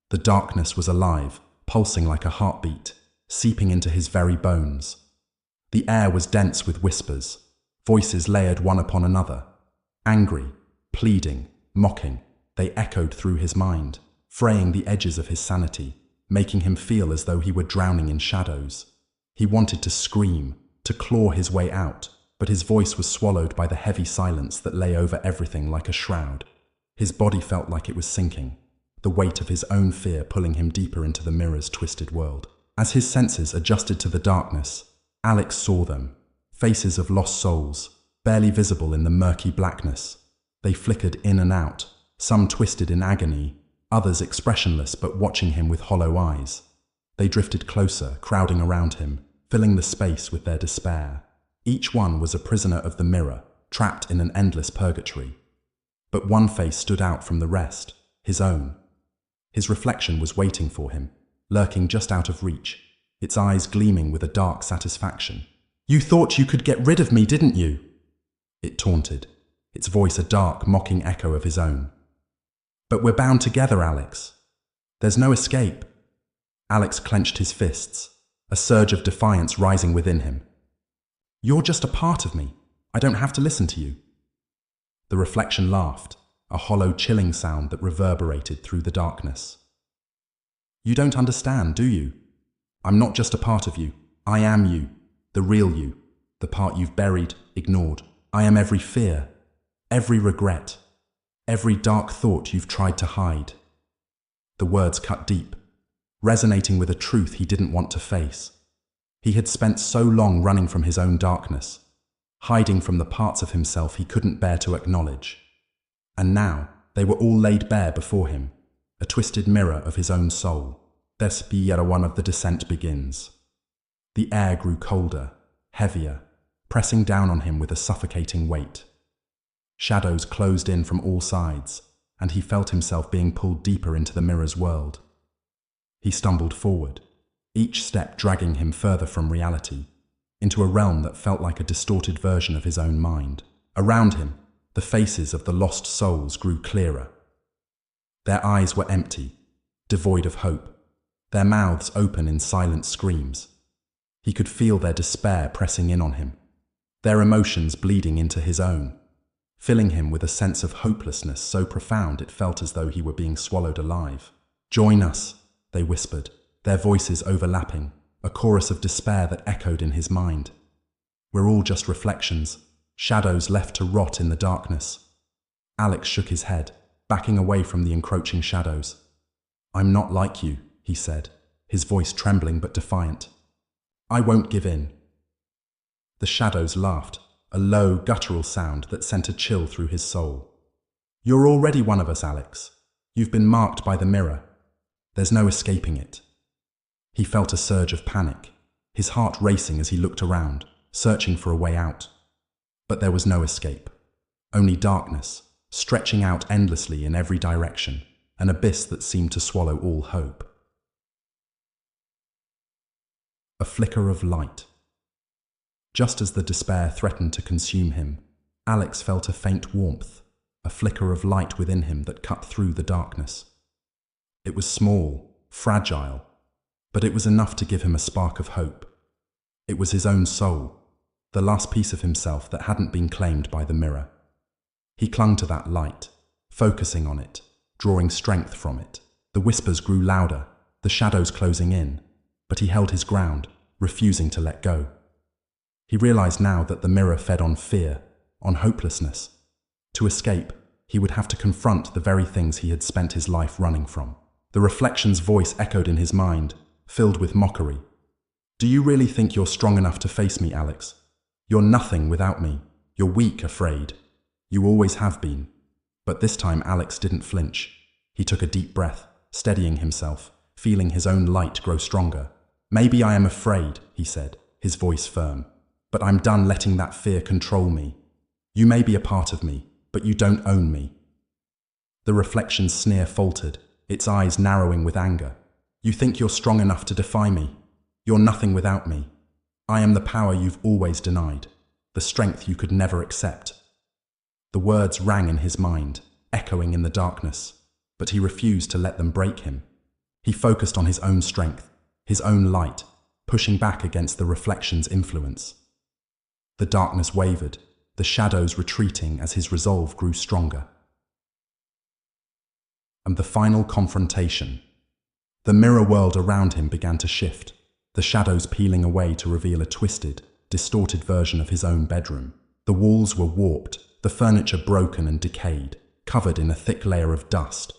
The darkness was alive, pulsing like a heartbeat, seeping into his very bones. The air was dense with whispers, voices layered one upon another. Angry, pleading, mocking, they echoed through his mind, fraying the edges of his sanity, making him feel as though he were drowning in shadows. He wanted to scream, to claw his way out, but his voice was swallowed by the heavy silence that lay over everything like a shroud. His body felt like it was sinking, the weight of his own fear pulling him deeper into the mirror's twisted world. As his senses adjusted to the darkness, Alex saw them, faces of lost souls, barely visible in the murky blackness. They flickered in and out, some twisted in agony, others expressionless but watching him with hollow eyes. They drifted closer, crowding around him, filling the space with their despair. Each one was a prisoner of the mirror, trapped in an endless purgatory. But one face stood out from the rest, his own. His reflection was waiting for him, lurking just out of reach, its eyes gleaming with a dark satisfaction. "You thought you could get rid of me, didn't you?" It taunted, its voice a dark, mocking echo of his own. "But we're bound together, Alex. There's no escape." Alex clenched his fists, a surge of defiance rising within him. "You're just a part of me. I don't have to listen to you." The reflection laughed, a hollow, chilling sound that reverberated through the darkness. "You don't understand, do you? I'm not just a part of you. I am you, the real you, the part you've buried, ignored. I am every fear, every regret, every dark thought you've tried to hide." The words cut deep, resonating with a truth he didn't want to face. He had spent so long running from his own darkness, hiding from the parts of himself he couldn't bear to acknowledge. And now, they were all laid bare before him, a twisted mirror of his own soul. This be yet one of the descent begins. The air grew colder, heavier, pressing down on him with a suffocating weight. Shadows closed in from all sides, and he felt himself being pulled deeper into the mirror's world. He stumbled forward, each step dragging him further from reality, into a realm that felt like a distorted version of his own mind. Around him, the faces of the lost souls grew clearer. Their eyes were empty, devoid of hope, their mouths open in silent screams. He could feel their despair pressing in on him, their emotions bleeding into his own, filling him with a sense of hopelessness so profound it felt as though he were being swallowed alive. "Join us," they whispered, their voices overlapping, a chorus of despair that echoed in his mind. "We're all just reflections, shadows left to rot in the darkness." Alex shook his head, backing away from the encroaching shadows. "I'm not like you," he said, his voice trembling but defiant. "I won't give in." The shadows laughed, a low, guttural sound that sent a chill through his soul. "You're already one of us, Alex. You've been marked by the mirror. There's no escaping it." He felt a surge of panic, his heart racing as he looked around, searching for a way out. But there was no escape. Only darkness, stretching out endlessly in every direction, an abyss that seemed to swallow all hope. A flicker of light. Just as the despair threatened to consume him, Alex felt a faint warmth, a flicker of light within him that cut through the darkness. It was small, fragile, but it was enough to give him a spark of hope. It was his own soul, the last piece of himself that hadn't been claimed by the mirror. He clung to that light, focusing on it, drawing strength from it. The whispers grew louder, the shadows closing in, but he held his ground, refusing to let go. He realized now that the mirror fed on fear, on hopelessness. To escape, he would have to confront the very things he had spent his life running from. The reflection's voice echoed in his mind, filled with mockery. "Do you really think you're strong enough to face me, Alex? You're nothing without me. You're weak, afraid. You always have been." But this time Alex didn't flinch. He took a deep breath, steadying himself, feeling his own light grow stronger. "Maybe I am afraid," he said, his voice firm. "But I'm done letting that fear control me. You may be a part of me, but you don't own me." The reflection's sneer faltered, its eyes narrowing with anger. "You think you're strong enough to defy me? You're nothing without me. I am the power you've always denied, the strength you could never accept." The words rang in his mind, echoing in the darkness, but he refused to let them break him. He focused on his own strength, his own light, pushing back against the reflection's influence. The darkness wavered, the shadows retreating as his resolve grew stronger. And the final confrontation. The mirror world around him began to shift, the shadows peeling away to reveal a twisted, distorted version of his own bedroom. The walls were warped, the furniture broken and decayed, covered in a thick layer of dust.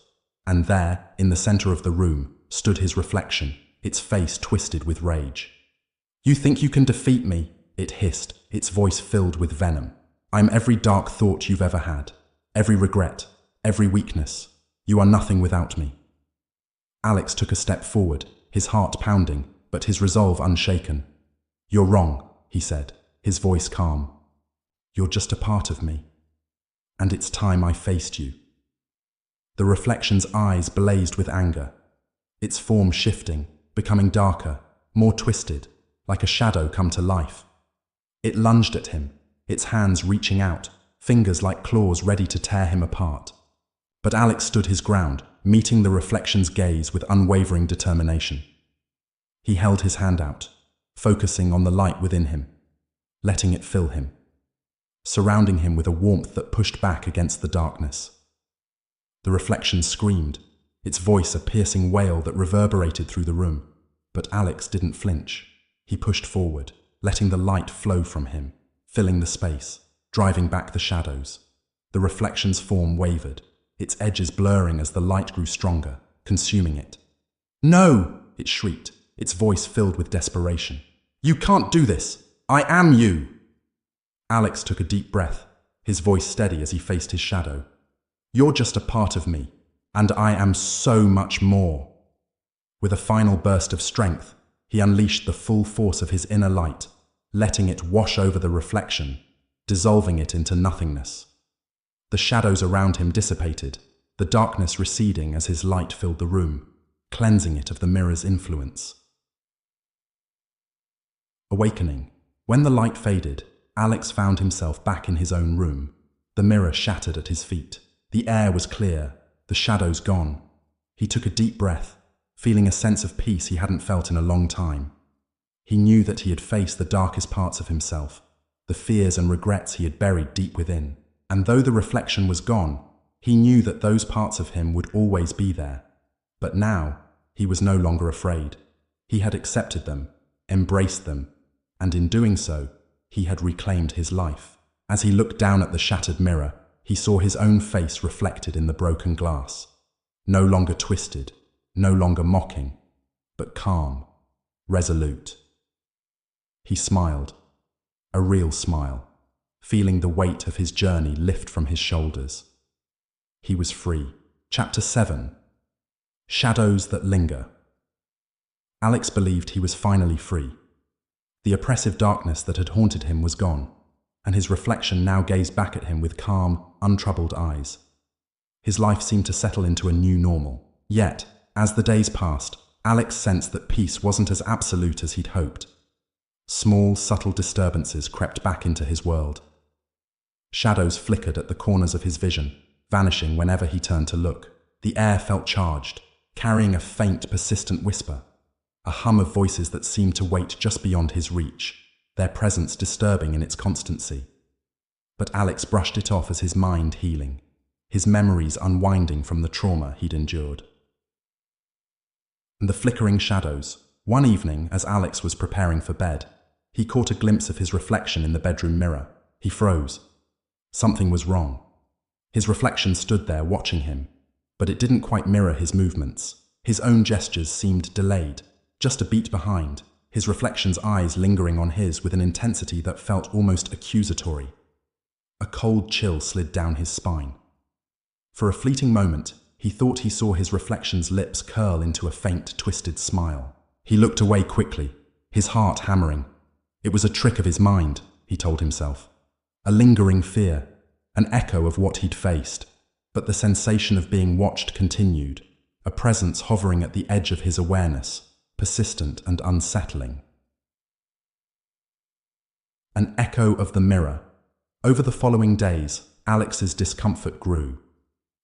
And there, in the center of the room, stood his reflection, its face twisted with rage. "You think you can defeat me?" it hissed, its voice filled with venom. "I'm every dark thought you've ever had, every regret, every weakness. You are nothing without me." Alex took a step forward, his heart pounding, but his resolve unshaken. "You're wrong," he said, his voice calm. "You're just a part of me. And it's time I faced you." The reflection's eyes blazed with anger, its form shifting, becoming darker, more twisted, like a shadow come to life. It lunged at him, its hands reaching out, fingers like claws ready to tear him apart. But Alex stood his ground, meeting the reflection's gaze with unwavering determination. He held his hand out, focusing on the light within him, letting it fill him, surrounding him with a warmth that pushed back against the darkness. The reflection screamed, its voice a piercing wail that reverberated through the room. But Alex didn't flinch. He pushed forward, letting the light flow from him, filling the space, driving back the shadows. The reflection's form wavered, its edges blurring as the light grew stronger, consuming it. "No!" it shrieked, its voice filled with desperation. "You can't do this! I am you!" Alex took a deep breath, his voice steady as he faced his shadow. "You're just a part of me, and I am so much more." With a final burst of strength, he unleashed the full force of his inner light, letting it wash over the reflection, dissolving it into nothingness. The shadows around him dissipated, the darkness receding as his light filled the room, cleansing it of the mirror's influence. Awakening. When the light faded, Alex found himself back in his own room, the mirror shattered at his feet. The air was clear, the shadows gone. He took a deep breath, feeling a sense of peace he hadn't felt in a long time. He knew that he had faced the darkest parts of himself, the fears and regrets he had buried deep within. And though the reflection was gone, he knew that those parts of him would always be there. But now, he was no longer afraid. He had accepted them, embraced them, and in doing so, he had reclaimed his life. As he looked down at the shattered mirror, he saw his own face reflected in the broken glass. No longer twisted, no longer mocking, but calm, resolute. He smiled, a real smile, feeling the weight of his journey lift from his shoulders. He was free. Chapter 7. Shadows that Linger. Alex believed he was finally free. The oppressive darkness that had haunted him was gone, and his reflection now gazed back at him with calm, untroubled eyes. His life seemed to settle into a new normal. Yet, as the days passed, Alex sensed that peace wasn't as absolute as he'd hoped. Small, subtle disturbances crept back into his world. Shadows flickered at the corners of his vision, vanishing whenever he turned to look. The air felt charged, carrying a faint, persistent whisper, a hum of voices that seemed to wait just beyond his reach, their presence disturbing in its constancy. But Alex brushed it off as his mind healing, his memories unwinding from the trauma he'd endured. And the flickering shadows. One evening, as Alex was preparing for bed, he caught a glimpse of his reflection in the bedroom mirror. He froze. Something was wrong. His reflection stood there watching him, but it didn't quite mirror his movements. His own gestures seemed delayed, just a beat behind, his reflection's eyes lingering on his with an intensity that felt almost accusatory. A cold chill slid down his spine. For a fleeting moment, he thought he saw his reflection's lips curl into a faint, twisted smile. He looked away quickly, his heart hammering. It was a trick of his mind, he told himself. A lingering fear, an echo of what he'd faced. But the sensation of being watched continued, a presence hovering at the edge of his awareness, persistent and unsettling. An echo of the mirror. Over the following days, Alex's discomfort grew.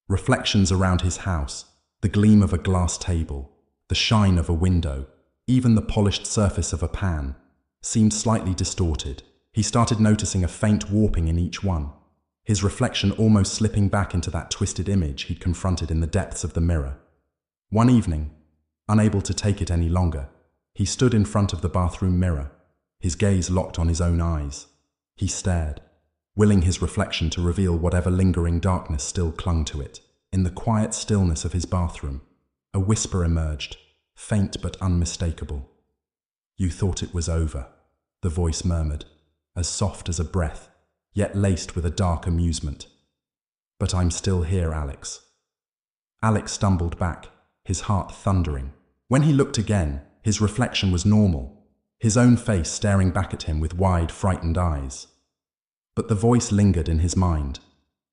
Reflections around his house, the gleam of a glass table, the shine of a window, even the polished surface of a pan, seemed slightly distorted. He started noticing a faint warping in each one, his reflection almost slipping back into that twisted image he'd confronted in the depths of the mirror. One evening, unable to take it any longer, he stood in front of the bathroom mirror, his gaze locked on his own eyes. He stared, willing his reflection to reveal whatever lingering darkness still clung to it. in the quiet stillness of his bathroom, a whisper emerged, faint but unmistakable. "You thought it was over," the voice murmured, as soft as a breath, yet laced with a dark amusement. "But I'm still here, Alex." Alex stumbled back, his heart thundering. When he looked again, his reflection was normal, his own face staring back at him with wide, frightened eyes. But the voice lingered in his mind,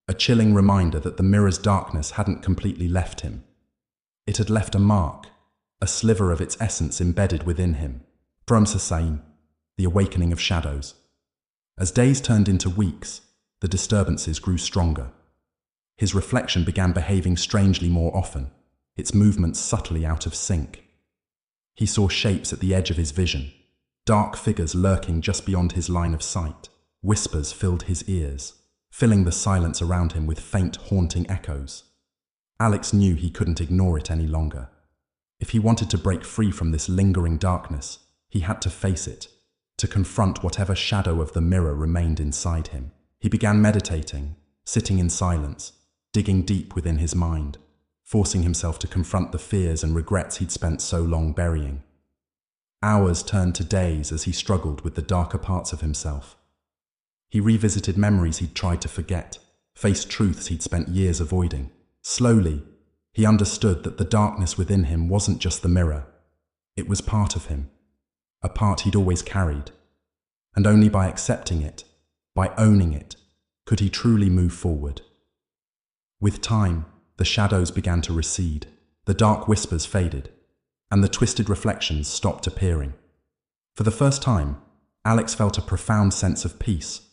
a chilling reminder that the mirror's darkness hadn't completely left him. It had left a mark, a sliver of its essence embedded within him. From Sasaim, the awakening of shadows. As days turned into weeks, the disturbances grew stronger. His reflection began behaving strangely more often, its movements subtly out of sync. He saw shapes at the edge of his vision, dark figures lurking just beyond his line of sight. Whispers filled his ears, filling the silence around him with faint, haunting echoes. Alex knew he couldn't ignore it any longer. If he wanted to break free from this lingering darkness, he had to face it, to confront whatever shadow of the mirror remained inside him. He began meditating, sitting in silence, digging deep within his mind, forcing himself to confront the fears and regrets he'd spent so long burying. Hours turned to days as he struggled with the darker parts of himself. He revisited memories he'd tried to forget, faced truths he'd spent years avoiding. Slowly, he understood that the darkness within him wasn't just the mirror. It was part of him, a part he'd always carried. And only by accepting it, by owning it, could he truly move forward. With time, the shadows began to recede, the dark whispers faded, and the twisted reflections stopped appearing. For the first time, Alex felt a profound sense of peace,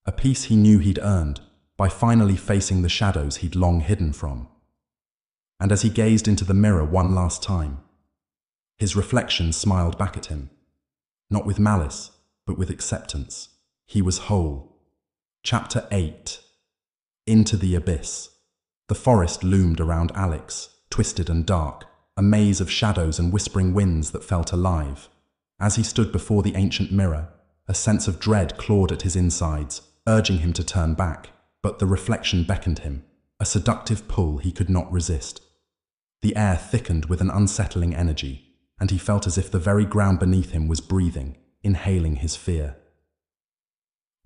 a peace he knew he'd earned by finally facing the shadows he'd long hidden from. And as he gazed into the mirror one last time, his reflection smiled back at him, not with malice, but with acceptance. He was whole. Chapter 8. Into the Abyss. The forest loomed around Alex, twisted and dark, a maze of shadows and whispering winds that felt alive. As he stood before the ancient mirror, a sense of dread clawed at his insides, urging him to turn back. But the reflection beckoned him, a seductive pull he could not resist. The air thickened with an unsettling energy, and he felt as if the very ground beneath him was breathing, inhaling his fear.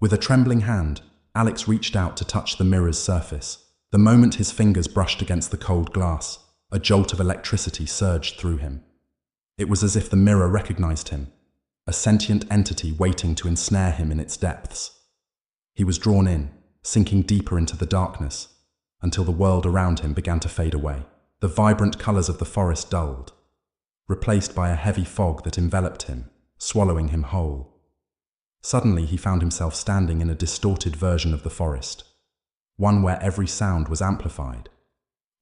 With a trembling hand, Alex reached out to touch the mirror's surface. The moment his fingers brushed against the cold glass, a jolt of electricity surged through him. It was as if the mirror recognized him, a sentient entity waiting to ensnare him in its depths. He was drawn in, sinking deeper into the darkness, until the world around him began to fade away. The vibrant colors of the forest dulled, replaced by a heavy fog that enveloped him, swallowing him whole. Suddenly he found himself standing in a distorted version of the forest, one where every sound was amplified,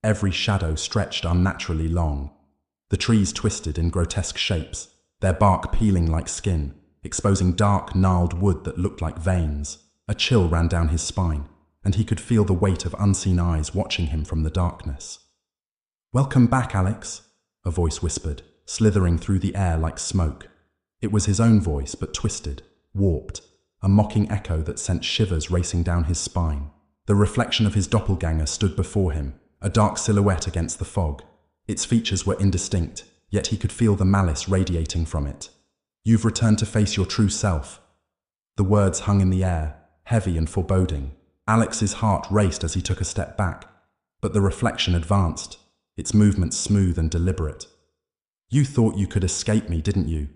every shadow stretched unnaturally long. The trees twisted in grotesque shapes, their bark peeling like skin, exposing dark, gnarled wood that looked like veins. A chill ran down his spine, and he could feel the weight of unseen eyes watching him from the darkness. "Welcome back, Alex," a voice whispered, slithering through the air like smoke. It was his own voice, but twisted, warped, a mocking echo that sent shivers racing down his spine. The reflection of his doppelganger stood before him, a dark silhouette against the fog. Its features were indistinct, yet he could feel the malice radiating from it. "You've returned to face your true self." The words hung in the air, heavy and foreboding. Alex's heart raced as he took a step back, but the reflection advanced, its movements smooth and deliberate. "You thought you could escape me, didn't you?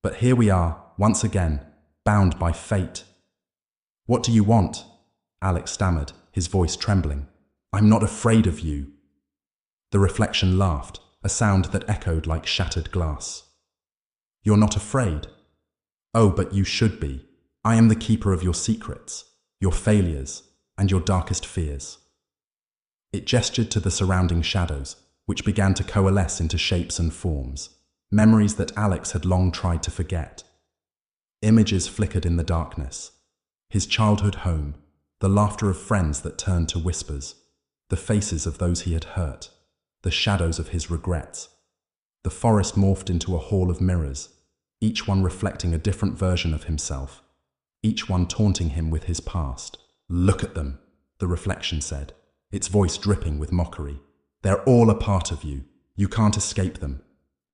But here we are, once again, bound by fate." "What do you want?" Alex stammered, his voice trembling. "I'm not afraid of you." The reflection laughed, a sound that echoed like shattered glass. "You're not afraid? Oh, but you should be. I am the keeper of your secrets, your failures, and your darkest fears." It gestured to the surrounding shadows, which began to coalesce into shapes and forms, memories that Alex had long tried to forget. Images flickered in the darkness. His childhood home, the laughter of friends that turned to whispers, the faces of those he had hurt, the shadows of his regrets. The forest morphed into a hall of mirrors, each one reflecting a different version of himself, each one taunting him with his past. "Look at them," the reflection said. its voice dripping with mockery. "They're all a part of you. You can't escape them.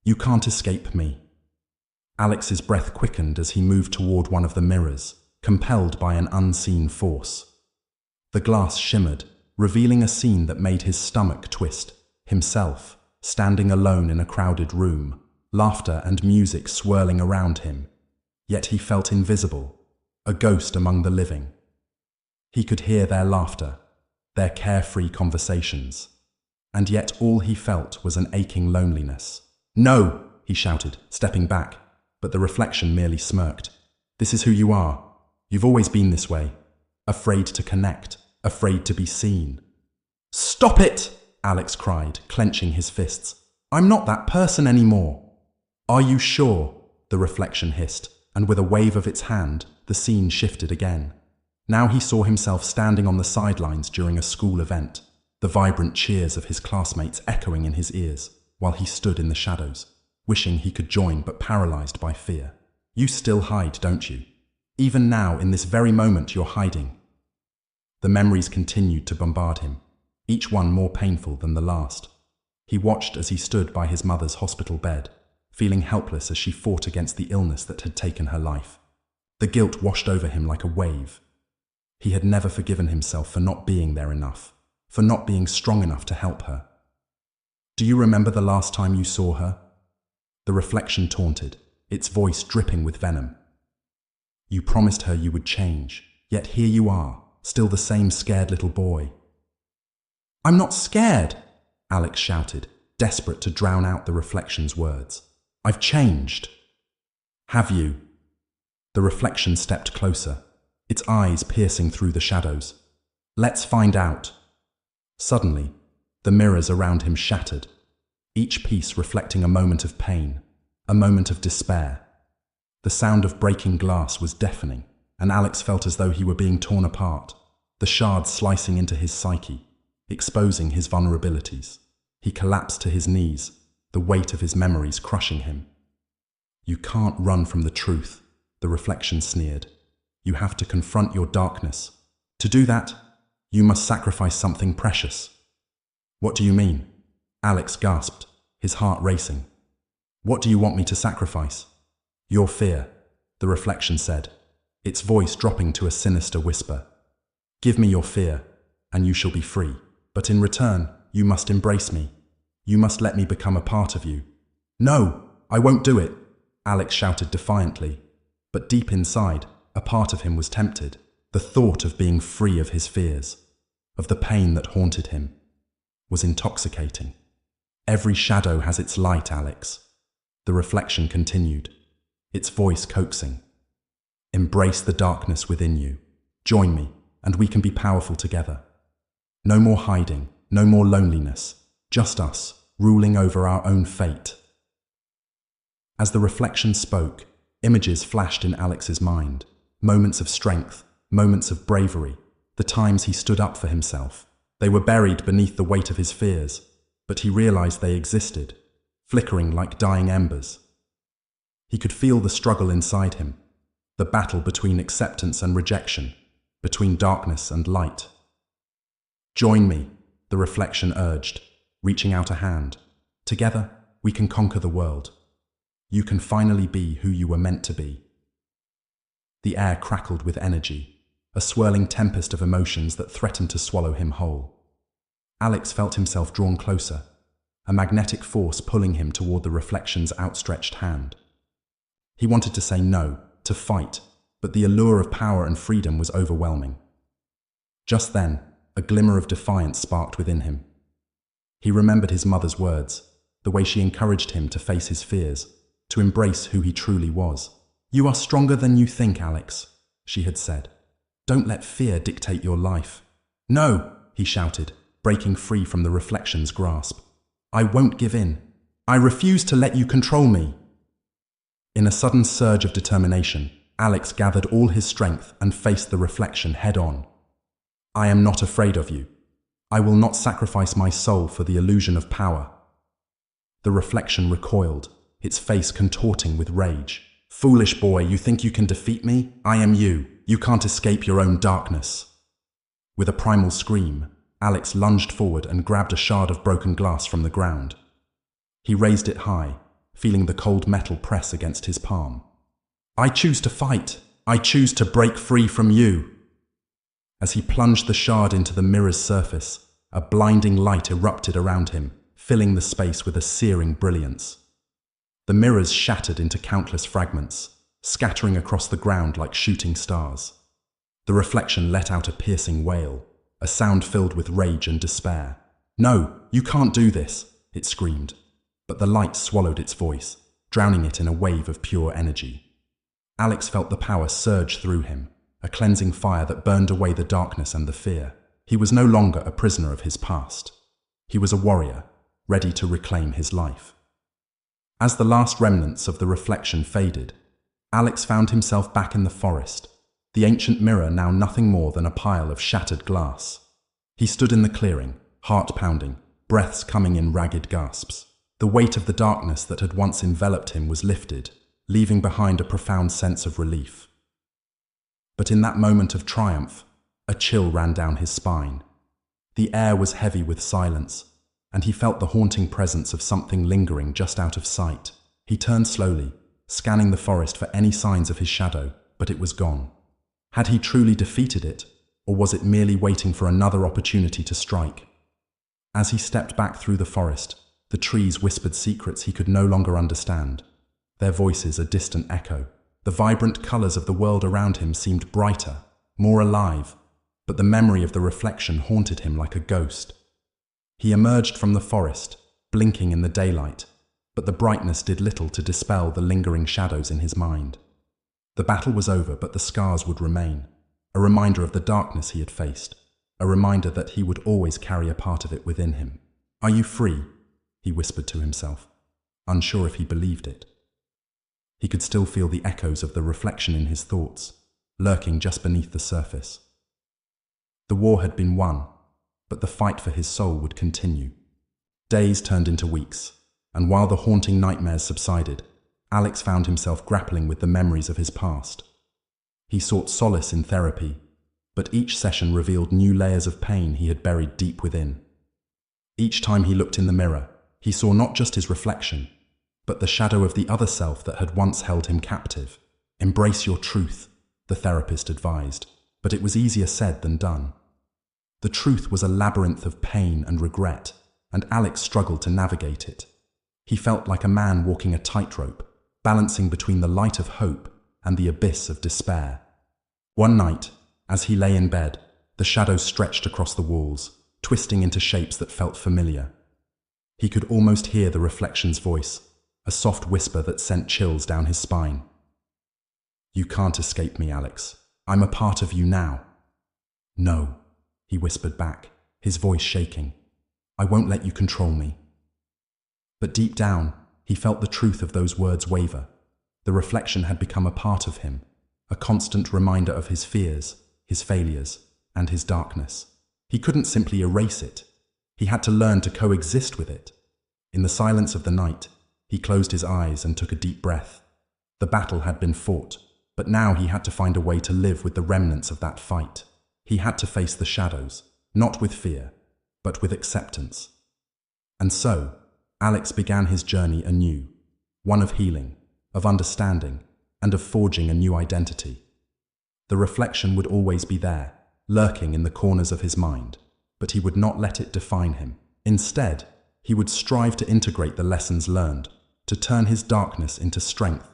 You can't escape me." Alex's breath quickened as he moved toward one of the mirrors, compelled by an unseen force. The glass shimmered, revealing a scene that made his stomach twist. Himself, standing alone in a crowded room, laughter and music swirling around him. Yet he felt invisible, a ghost among the living. He could hear their laughter, their carefree conversations, and yet all he felt was an aching loneliness. "No!" he shouted, stepping back, but the reflection merely smirked. "This is who you are. You've always been this way. Afraid to connect, afraid to be seen." "Stop it!" Alex cried, clenching his fists. "I'm not that person anymore." "Are you sure?" the reflection hissed, and with a wave of its hand, the scene shifted again. Now he saw himself standing on the sidelines during a school event, the vibrant cheers of his classmates echoing in his ears, while he stood in the shadows, wishing he could join but paralyzed by fear. "You still hide, don't you? Even now, in this very moment, you're hiding." The memories continued to bombard him, each one more painful than the last. He watched as he stood by his mother's hospital bed, feeling helpless as she fought against the illness that had taken her life. The guilt washed over him like a wave. He had never forgiven himself for not being there enough, for not being strong enough to help her. "Do you remember the last time you saw her?" The reflection taunted, its voice dripping with venom. "You promised her you would change, yet here you are, still the same scared little boy." "I'm not scared," Alex shouted, desperate to drown out the reflection's words. "I've changed." "Have you?" The reflection stepped closer, its eyes piercing through the shadows. "Let's find out." Suddenly, the mirrors around him shattered, each piece reflecting a moment of pain, a moment of despair. The sound of breaking glass was deafening, and Alex felt as though he were being torn apart, the shards slicing into his psyche, exposing his vulnerabilities. He collapsed to his knees, the weight of his memories crushing him. "You can't run from the truth," the reflection sneered. "You have to confront your darkness. To do that, you must sacrifice something precious." "What do you mean?" Alex gasped, his heart racing. "What do you want me to sacrifice?" "Your fear," the reflection said, its voice dropping to a sinister whisper. "Give me your fear, and you shall be free. But in return, you must embrace me. You must let me become a part of you." "No, I won't do it," Alex shouted defiantly. But deep inside, a part of him was tempted. The thought of being free of his fears, of the pain that haunted him, was intoxicating. "Every shadow has its light, Alex," the reflection continued, its voice coaxing. "Embrace the darkness within you. Join me, and we can be powerful together. No more hiding, no more loneliness, just us, ruling over our own fate." As the reflection spoke, images flashed in Alex's mind, moments of strength, moments of bravery, the times he stood up for himself. They were buried beneath the weight of his fears, but he realized they existed, flickering like dying embers. He could feel the struggle inside him, the battle between acceptance and rejection, between darkness and light. "Join me," the reflection urged, reaching out a hand. "Together, we can conquer the world. You can finally be who you were meant to be." The air crackled with energy, a swirling tempest of emotions that threatened to swallow him whole. Alex felt himself drawn closer, a magnetic force pulling him toward the reflection's outstretched hand. He wanted to say no, to fight, but the allure of power and freedom was overwhelming. Just then, a glimmer of defiance sparked within him. He remembered his mother's words, the way she encouraged him to face his fears, to embrace who he truly was. "You are stronger than you think, Alex," she had said. "Don't let fear dictate your life." "No," he shouted, breaking free from the reflection's grasp. "I won't give in. I refuse to let you control me." In a sudden surge of determination, Alex gathered all his strength and faced the reflection head-on. "I am not afraid of you. I will not sacrifice my soul for the illusion of power." The reflection recoiled, its face contorting with rage. "Foolish boy, you think you can defeat me? I am you. You can't escape your own darkness." With a primal scream, Alex lunged forward and grabbed a shard of broken glass from the ground. He raised it high, feeling the cold metal press against his palm. "I choose to fight. I choose to break free from you." As he plunged the shard into the mirror's surface, a blinding light erupted around him, filling the space with a searing brilliance. The mirrors shattered into countless fragments, scattering across the ground like shooting stars. The reflection let out a piercing wail, a sound filled with rage and despair. "No, you can't do this," it screamed. But the light swallowed its voice, drowning it in a wave of pure energy. Alex felt the power surge through him, a cleansing fire that burned away the darkness and the fear. He was no longer a prisoner of his past. He was a warrior, ready to reclaim his life. As the last remnants of the reflection faded, Alex found himself back in the forest, the ancient mirror now nothing more than a pile of shattered glass. He stood in the clearing, heart pounding, breaths coming in ragged gasps. The weight of the darkness that had once enveloped him was lifted, leaving behind a profound sense of relief. But in that moment of triumph, a chill ran down his spine. The air was heavy with silence, and he felt the haunting presence of something lingering just out of sight. He turned slowly, scanning the forest for any signs of his shadow, but it was gone. Had he truly defeated it, or was it merely waiting for another opportunity to strike? As he stepped back through the forest, the trees whispered secrets he could no longer understand, their voices a distant echo. The vibrant colors of the world around him seemed brighter, more alive, but the memory of the reflection haunted him like a ghost. He emerged from the forest, blinking in the daylight, but the brightness did little to dispel the lingering shadows in his mind. The battle was over, but the scars would remain, a reminder of the darkness he had faced, a reminder that he would always carry a part of it within him. "Are you free?" he whispered to himself, unsure if he believed it. He could still feel the echoes of the reflection in his thoughts, lurking just beneath the surface. The war had been won, but the fight for his soul would continue. Days turned into weeks, and while the haunting nightmares subsided, Alex found himself grappling with the memories of his past. He sought solace in therapy, but each session revealed new layers of pain he had buried deep within. Each time he looked in the mirror, he saw not just his reflection, but the shadow of the other self that had once held him captive. "Embrace your truth," the therapist advised, but it was easier said than done. The truth was a labyrinth of pain and regret, and Alex struggled to navigate it. He felt like a man walking a tightrope, balancing between the light of hope and the abyss of despair. One night, as he lay in bed, the shadows stretched across the walls, twisting into shapes that felt familiar. He could almost hear the reflection's voice, a soft whisper that sent chills down his spine. "You can't escape me, Alex. I'm a part of you now." "No," he whispered back, his voice shaking. "I won't let you control me." But deep down, he felt the truth of those words waver. The reflection had become a part of him, a constant reminder of his fears, his failures, and his darkness. He couldn't simply erase it. He had to learn to coexist with it. In the silence of the night, he closed his eyes and took a deep breath. The battle had been fought, but now he had to find a way to live with the remnants of that fight. He had to face the shadows, not with fear, but with acceptance. And so, Alex began his journey anew, one of healing, of understanding, and of forging a new identity. The reflection would always be there, lurking in the corners of his mind, but he would not let it define him. Instead, he would strive to integrate the lessons learned, to turn his darkness into strength.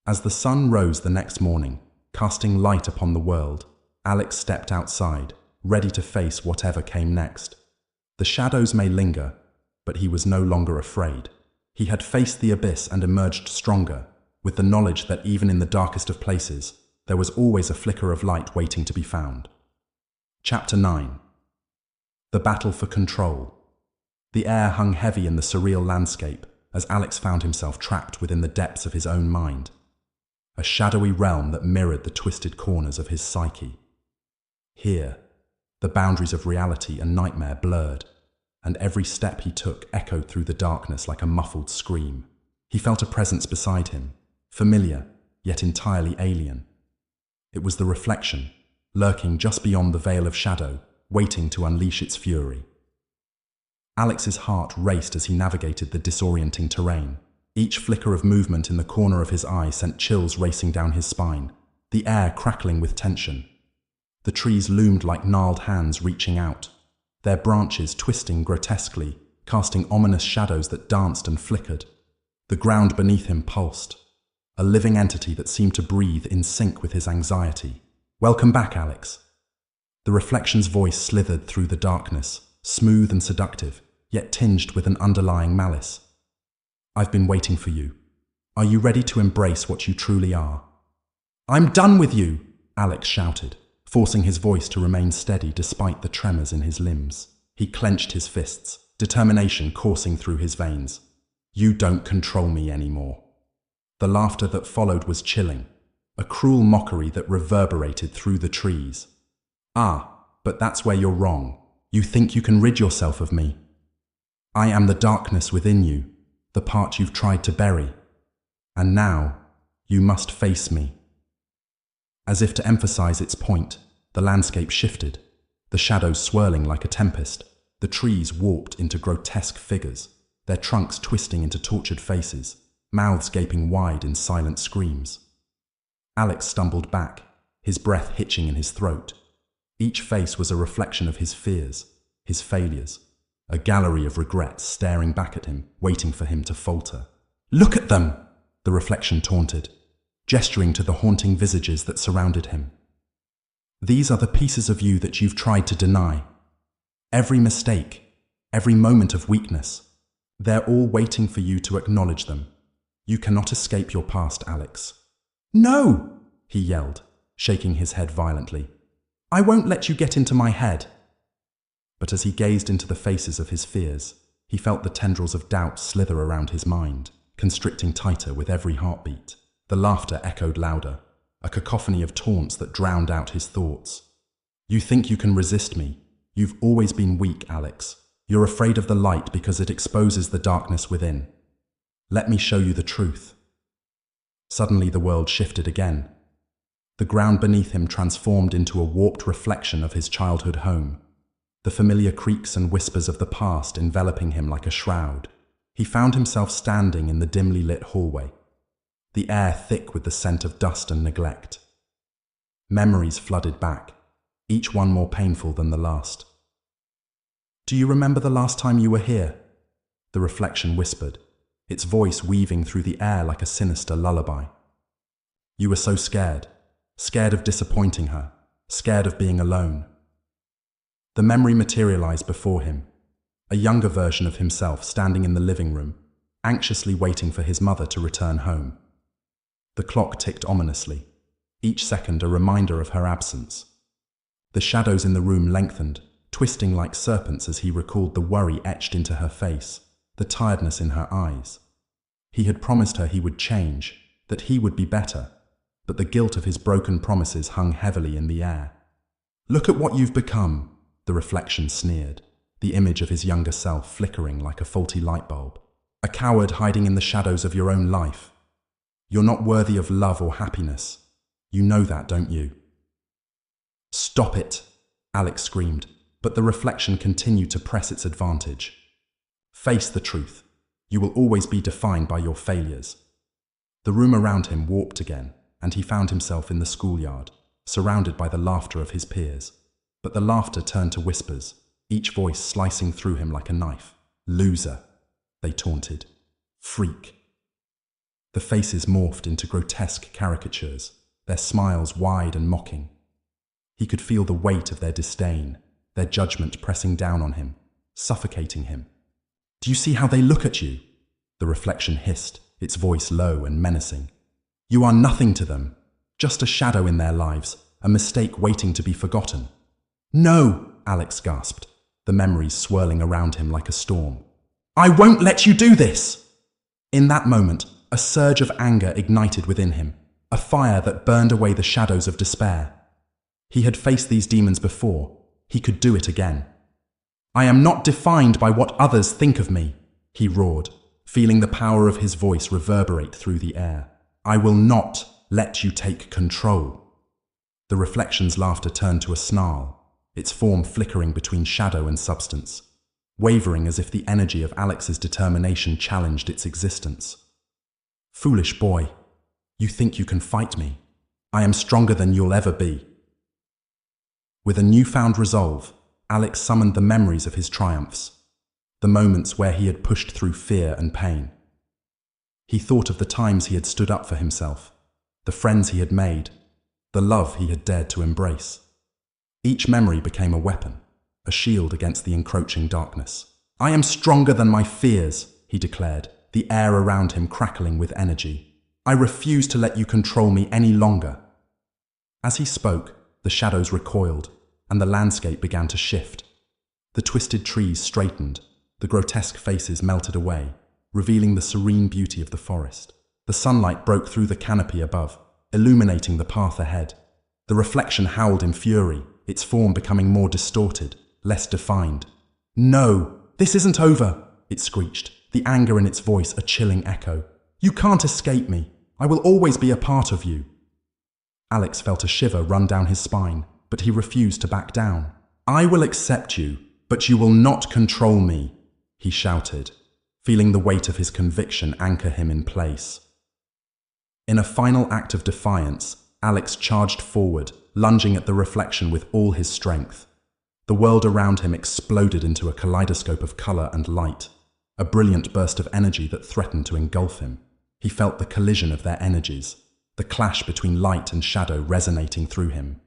As the sun rose the next morning, casting light upon the world, Alex stepped outside, ready to face whatever came next. The shadows may linger, but he was no longer afraid. He had faced the abyss and emerged stronger, with the knowledge that even in the darkest of places, there was always a flicker of light waiting to be found. Chapter 9. The Battle for Control. The air hung heavy in the surreal landscape as Alex found himself trapped within the depths of his own mind, a shadowy realm that mirrored the twisted corners of his psyche. Here, the boundaries of reality and nightmare blurred, and every step he took echoed through the darkness like a muffled scream. He felt a presence beside him, familiar, yet entirely alien. It was the reflection, lurking just beyond the veil of shadow, waiting to unleash its fury. Alex's heart raced as he navigated the disorienting terrain. Each flicker of movement in the corner of his eye sent chills racing down his spine, the air crackling with tension. The trees loomed like gnarled hands reaching out, their branches twisting grotesquely, casting ominous shadows that danced and flickered. The ground beneath him pulsed, a living entity that seemed to breathe in sync with his anxiety. "Welcome back, Alex." The reflection's voice slithered through the darkness, smooth and seductive, yet tinged with an underlying malice. "I've been waiting for you. Are you ready to embrace what you truly are?" "I'm done with you," Alex shouted, forcing his voice to remain steady despite the tremors in his limbs. He clenched his fists, determination coursing through his veins. "You don't control me anymore." The laughter that followed was chilling, a cruel mockery that reverberated through the trees. "Ah, but that's where you're wrong. You think you can rid yourself of me. I am the darkness within you, the part you've tried to bury. And now, you must face me." As if to emphasize its point, the landscape shifted, the shadows swirling like a tempest, the trees warped into grotesque figures, their trunks twisting into tortured faces, mouths gaping wide in silent screams. Alex stumbled back, his breath hitching in his throat. Each face was a reflection of his fears, his failures, a gallery of regrets staring back at him, waiting for him to falter. "Look at them!" the reflection taunted, gesturing to the haunting visages that surrounded him. "These are the pieces of you that you've tried to deny. Every mistake, every moment of weakness, they're all waiting for you to acknowledge them. You cannot escape your past, Alex." "No!" he yelled, shaking his head violently. "I won't let you get into my head." But as he gazed into the faces of his fears, he felt the tendrils of doubt slither around his mind, constricting tighter with every heartbeat. The laughter echoed louder, a cacophony of taunts that drowned out his thoughts. "You think you can resist me? You've always been weak, Alex. You're afraid of the light because it exposes the darkness within. Let me show you the truth." Suddenly the world shifted again. The ground beneath him transformed into a warped reflection of his childhood home, the familiar creaks and whispers of the past enveloping him like a shroud. He found himself standing in the dimly lit hallway, the air thick with the scent of dust and neglect. Memories flooded back, each one more painful than the last. "Do you remember the last time you were here?" the reflection whispered, its voice weaving through the air like a sinister lullaby. "You were so scared, scared of disappointing her, scared of being alone." The memory materialized before him, a younger version of himself standing in the living room, anxiously waiting for his mother to return home. The clock ticked ominously, each second a reminder of her absence. The shadows in the room lengthened, twisting like serpents as he recalled the worry etched into her face, the tiredness in her eyes. He had promised her he would change, that he would be better, but the guilt of his broken promises hung heavily in the air. "Look at what you've become," the reflection sneered, the image of his younger self flickering like a faulty light bulb. "A coward hiding in the shadows of your own life. You're not worthy of love or happiness. You know that, don't you?" "Stop it," Alex screamed, but the reflection continued to press its advantage. "Face the truth. You will always be defined by your failures." The room around him warped again, and he found himself in the schoolyard, surrounded by the laughter of his peers. But the laughter turned to whispers, each voice slicing through him like a knife. "Loser," they taunted. "Freak." The faces morphed into grotesque caricatures, their smiles wide and mocking. He could feel the weight of their disdain, their judgment pressing down on him, suffocating him. "Do you see how they look at you?" the reflection hissed, its voice low and menacing. "You are nothing to them, just a shadow in their lives, a mistake waiting to be forgotten." "No," Alex gasped, the memories swirling around him like a storm. "I won't let you do this!" In that moment, a surge of anger ignited within him, a fire that burned away the shadows of despair. He had faced these demons before. He could do it again. "I am not defined by what others think of me," he roared, feeling the power of his voice reverberate through the air. "I will not let you take control." The reflection's laughter turned to a snarl, its form flickering between shadow and substance, wavering as if the energy of Alex's determination challenged its existence. "Foolish boy, you think you can fight me? I am stronger than you'll ever be." With a newfound resolve, Alex summoned the memories of his triumphs, the moments where he had pushed through fear and pain. He thought of the times he had stood up for himself, the friends he had made, the love he had dared to embrace. Each memory became a weapon, a shield against the encroaching darkness. "I am stronger than my fears," he declared, the air around him crackling with energy. "I refuse to let you control me any longer." As he spoke, the shadows recoiled, and the landscape began to shift. The twisted trees straightened, the grotesque faces melted away, revealing the serene beauty of the forest. The sunlight broke through the canopy above, illuminating the path ahead. The reflection howled in fury, its form becoming more distorted, less defined. "No, this isn't over," it screeched, the anger in its voice a chilling echo. "You can't escape me. I will always be a part of you." Alex felt a shiver run down his spine, but he refused to back down. "I will accept you, but you will not control me," he shouted, feeling the weight of his conviction anchor him in place. In a final act of defiance, Alex charged forward, lunging at the reflection with all his strength. The world around him exploded into a kaleidoscope of color and light, a brilliant burst of energy that threatened to engulf him. He felt the collision of their energies, the clash between light and shadow resonating through him.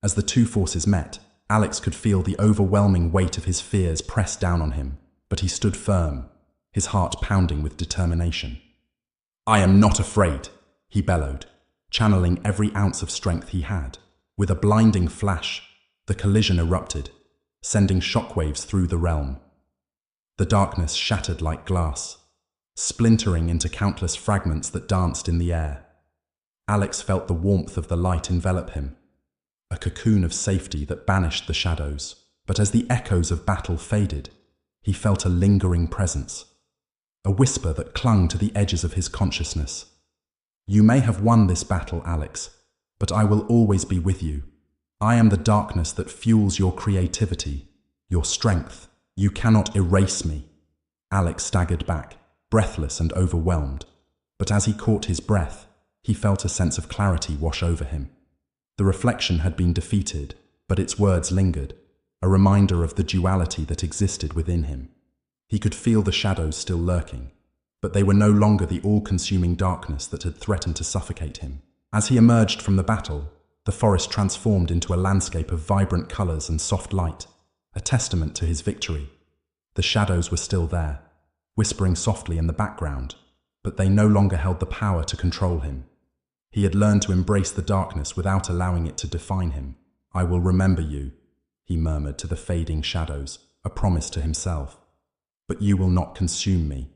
As the two forces met, Alex could feel the overwhelming weight of his fears press down on him, but he stood firm, his heart pounding with determination. "I am not afraid," he bellowed, channeling every ounce of strength he had. With a blinding flash, the collision erupted, sending shockwaves through the realm. The darkness shattered like glass, splintering into countless fragments that danced in the air. Alex felt the warmth of the light envelop him, a cocoon of safety that banished the shadows. But as the echoes of battle faded, he felt a lingering presence, a whisper that clung to the edges of his consciousness. "You may have won this battle, Alex, but I will always be with you. I am the darkness that fuels your creativity, your strength. You cannot erase me." Alex staggered back, breathless and overwhelmed. But as he caught his breath, he felt a sense of clarity wash over him. The reflection had been defeated, but its words lingered, a reminder of the duality that existed within him. He could feel the shadows still lurking, but they were no longer the all-consuming darkness that had threatened to suffocate him. As he emerged from the battle, the forest transformed into a landscape of vibrant colors and soft light, a testament to his victory. The shadows were still there, whispering softly in the background, but they no longer held the power to control him. He had learned to embrace the darkness without allowing it to define him. "I will remember you," he murmured to the fading shadows, a promise to himself. "But you will not consume me."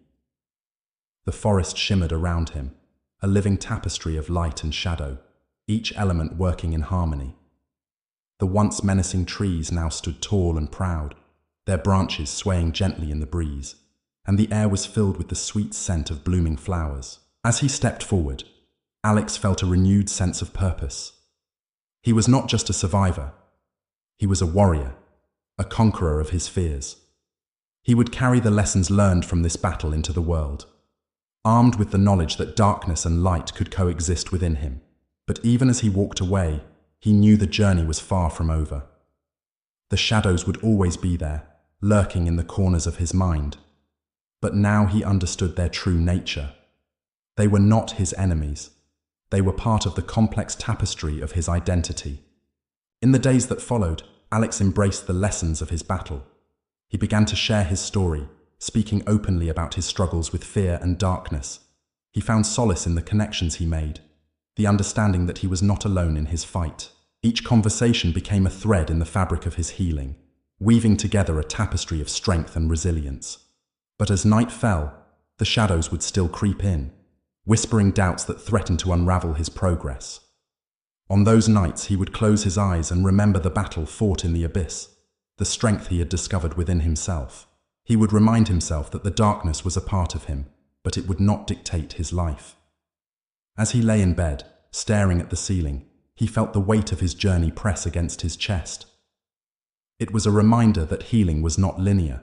The forest shimmered around him, a living tapestry of light and shadow, each element working in harmony. The once menacing trees now stood tall and proud, their branches swaying gently in the breeze, and the air was filled with the sweet scent of blooming flowers. As he stepped forward, Alex felt a renewed sense of purpose. He was not just a survivor. He was a warrior, a conqueror of his fears. He would carry the lessons learned from this battle into the world, armed with the knowledge that darkness and light could coexist within him. But even as he walked away, he knew the journey was far from over. The shadows would always be there, lurking in the corners of his mind. But now he understood their true nature. They were not his enemies. They were part of the complex tapestry of his identity. In the days that followed, Alex embraced the lessons of his battle. He began to share his story, speaking openly about his struggles with fear and darkness. He found solace in the connections he made, the understanding that he was not alone in his fight. Each conversation became a thread in the fabric of his healing, weaving together a tapestry of strength and resilience. But as night fell, the shadows would still creep in, whispering doubts that threatened to unravel his progress. On those nights, he would close his eyes and remember the battle fought in the abyss, the strength he had discovered within himself. He would remind himself that the darkness was a part of him, but it would not dictate his life. As he lay in bed, staring at the ceiling, he felt the weight of his journey press against his chest. It was a reminder that healing was not linear.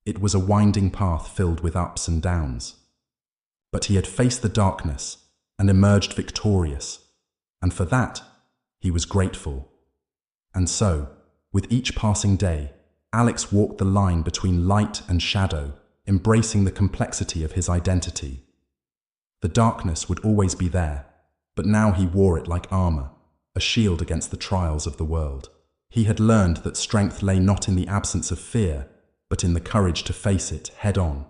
It was a winding path filled with ups and downs. But he had faced the darkness and emerged victorious, and for that, he was grateful. And so, with each passing day, Alex walked the line between light and shadow, embracing the complexity of his identity. The darkness would always be there, but now he wore it like armor, a shield against the trials of the world. He had learned that strength lay not in the absence of fear, but in the courage to face it head-on.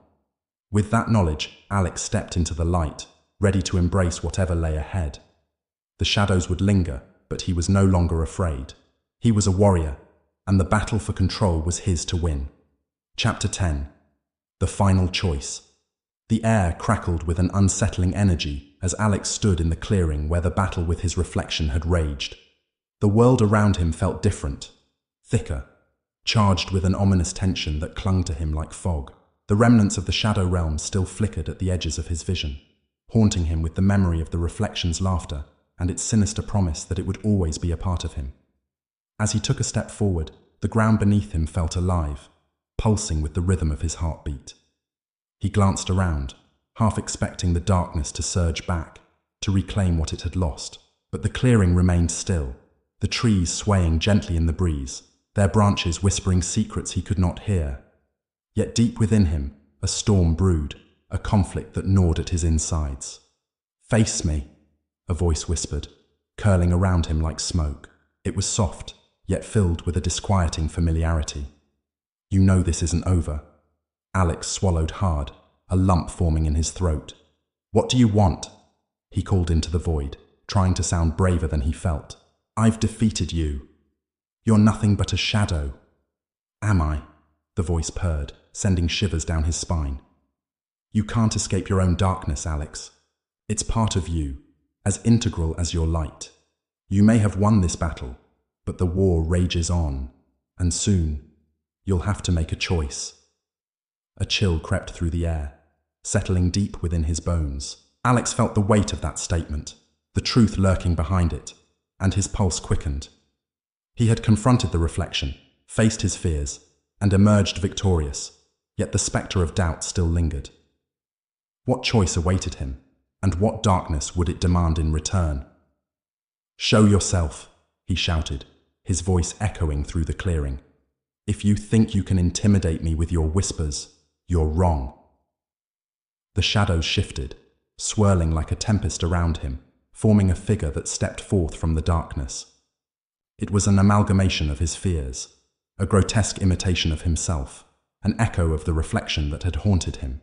With that knowledge, Alex stepped into the light, ready to embrace whatever lay ahead. The shadows would linger, but he was no longer afraid. He was a warrior, and the battle for control was his to win. Chapter 10. The Final Choice. The air crackled with an unsettling energy as Alex stood in the clearing where the battle with his reflection had raged. The world around him felt different, thicker, charged with an ominous tension that clung to him like fog. The remnants of the shadow realm still flickered at the edges of his vision, haunting him with the memory of the reflection's laughter and its sinister promise that it would always be a part of him. As he took a step forward, the ground beneath him felt alive, pulsing with the rhythm of his heartbeat. He glanced around, half expecting the darkness to surge back, to reclaim what it had lost. But the clearing remained still, the trees swaying gently in the breeze, their branches whispering secrets he could not hear. Yet deep within him, a storm brewed, a conflict that gnawed at his insides. "Face me," a voice whispered, curling around him like smoke. It was soft, yet filled with a disquieting familiarity. "You know this isn't over." Alex swallowed hard, a lump forming in his throat. "What do you want?" he called into the void, trying to sound braver than he felt. "I've defeated you. You're nothing but a shadow." "Am I?" the voice purred, sending shivers down his spine. "You can't escape your own darkness, Alex. It's part of you, as integral as your light. You may have won this battle, but the war rages on, and soon you'll have to make a choice." A chill crept through the air, settling deep within his bones. Alex felt the weight of that statement, the truth lurking behind it, and his pulse quickened. He had confronted the reflection, faced his fears, and emerged victorious, yet the spectre of doubt still lingered. What choice awaited him, and what darkness would it demand in return? "Show yourself," he shouted, his voice echoing through the clearing. "If you think you can intimidate me with your whispers, you're wrong." The shadows shifted, swirling like a tempest around him, forming a figure that stepped forth from the darkness. It was an amalgamation of his fears, a grotesque imitation of himself, an echo of the reflection that had haunted him.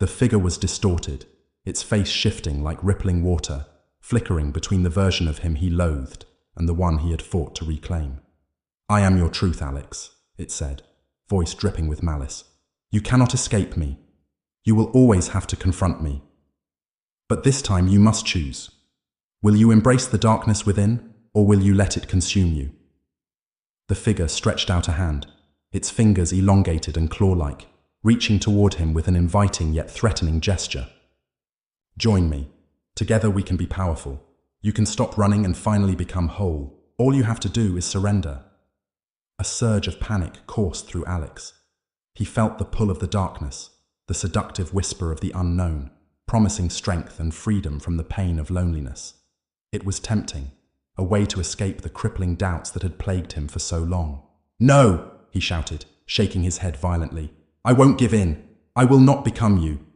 The figure was distorted, its face shifting like rippling water, flickering between the version of him he loathed and the one he had fought to reclaim. "I am your truth, Alex," it said, voice dripping with malice. "You cannot escape me. You will always have to confront me. But this time you must choose. Will you embrace the darkness within, or will you let it consume you?" The figure stretched out a hand, its fingers elongated and claw-like, reaching toward him with an inviting yet threatening gesture. "Join me. Together we can be powerful. You can stop running and finally become whole. All you have to do is surrender." A surge of panic coursed through Alex. He felt the pull of the darkness, the seductive whisper of the unknown, promising strength and freedom from the pain of loneliness. It was tempting, a way to escape the crippling doubts that had plagued him for so long. "No!" he shouted, shaking his head violently. "I won't give in. I will not become you."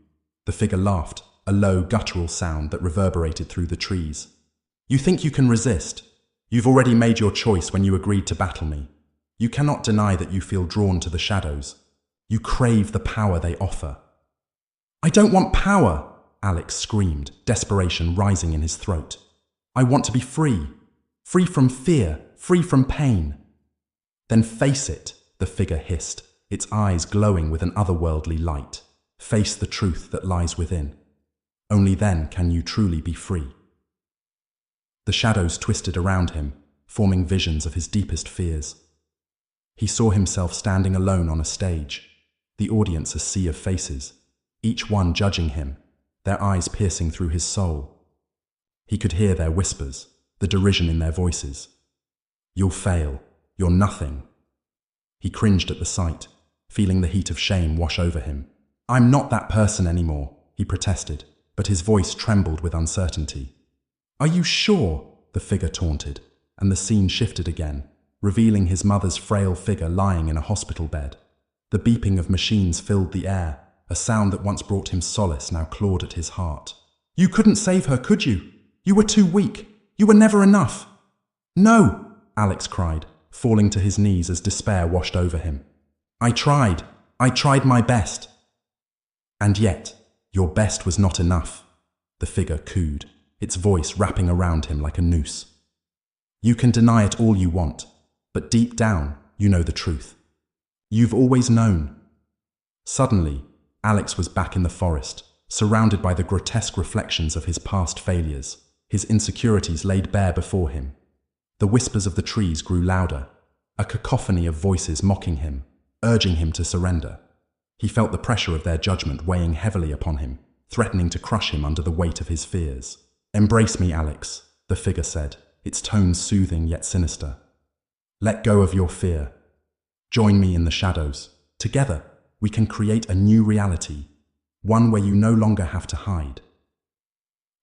The figure laughed, a low, guttural sound that reverberated through the trees. "You think you can resist? You've already made your choice when you agreed to battle me. You cannot deny that you feel drawn to the shadows. You crave the power they offer." "I don't want power!" Alex screamed, desperation rising in his throat. "I want to be free. Free from fear, free from pain." "Then face it," the figure hissed, its eyes glowing with an otherworldly light. "Face the truth that lies within. Only then can you truly be free." The shadows twisted around him, forming visions of his deepest fears. He saw himself standing alone on a stage, the audience a sea of faces, each one judging him, their eyes piercing through his soul. He could hear their whispers, the derision in their voices. "You'll fail. You're nothing. He cringed at the sight, feeling the heat of shame wash over him. "I'm not that person anymore," he protested, but his voice trembled with uncertainty. "Are you sure?" the figure taunted, and the scene shifted again, revealing his mother's frail figure lying in a hospital bed. The beeping of machines filled the air, a sound that once brought him solace now clawed at his heart. "You couldn't save her, could you? You were too weak. You were never enough." "No!" Alex cried, falling to his knees as despair washed over him. I tried my best." "And yet, your best was not enough," the figure cooed, its voice wrapping around him like a noose. "You can deny it all you want, but deep down, you know the truth. You've always known." Suddenly, Alex was back in the forest, surrounded by the grotesque reflections of his past failures, his insecurities laid bare before him. The whispers of the trees grew louder, a cacophony of voices mocking him, urging him to surrender. He felt the pressure of their judgment weighing heavily upon him, threatening to crush him under the weight of his fears. "Embrace me, Alex," the figure said, its tones soothing yet sinister. "Let go of your fear. Join me in the shadows. Together, we can create a new reality, one where you no longer have to hide."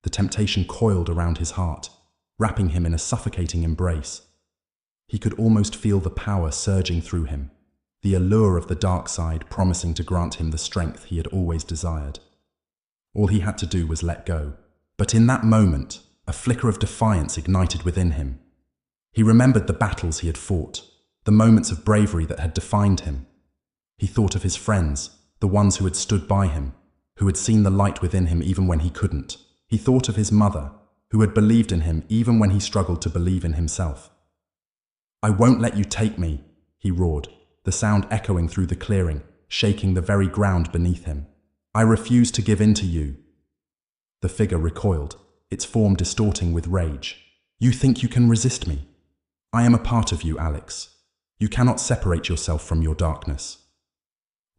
The temptation coiled around his heart, wrapping him in a suffocating embrace. He could almost feel the power surging through him, the allure of the dark side promising to grant him the strength he had always desired. All he had to do was let go. But in that moment, a flicker of defiance ignited within him. He remembered the battles he had fought, the moments of bravery that had defined him. He thought of his friends, the ones who had stood by him, who had seen the light within him even when he couldn't. He thought of his mother, who had believed in him even when he struggled to believe in himself. "I won't let you take me," he roared, the sound echoing through the clearing, shaking the very ground beneath him. "I refuse to give in to you." The figure recoiled, its form distorting with rage. "You think you can resist me? I am a part of you, Alex. You cannot separate yourself from your darkness."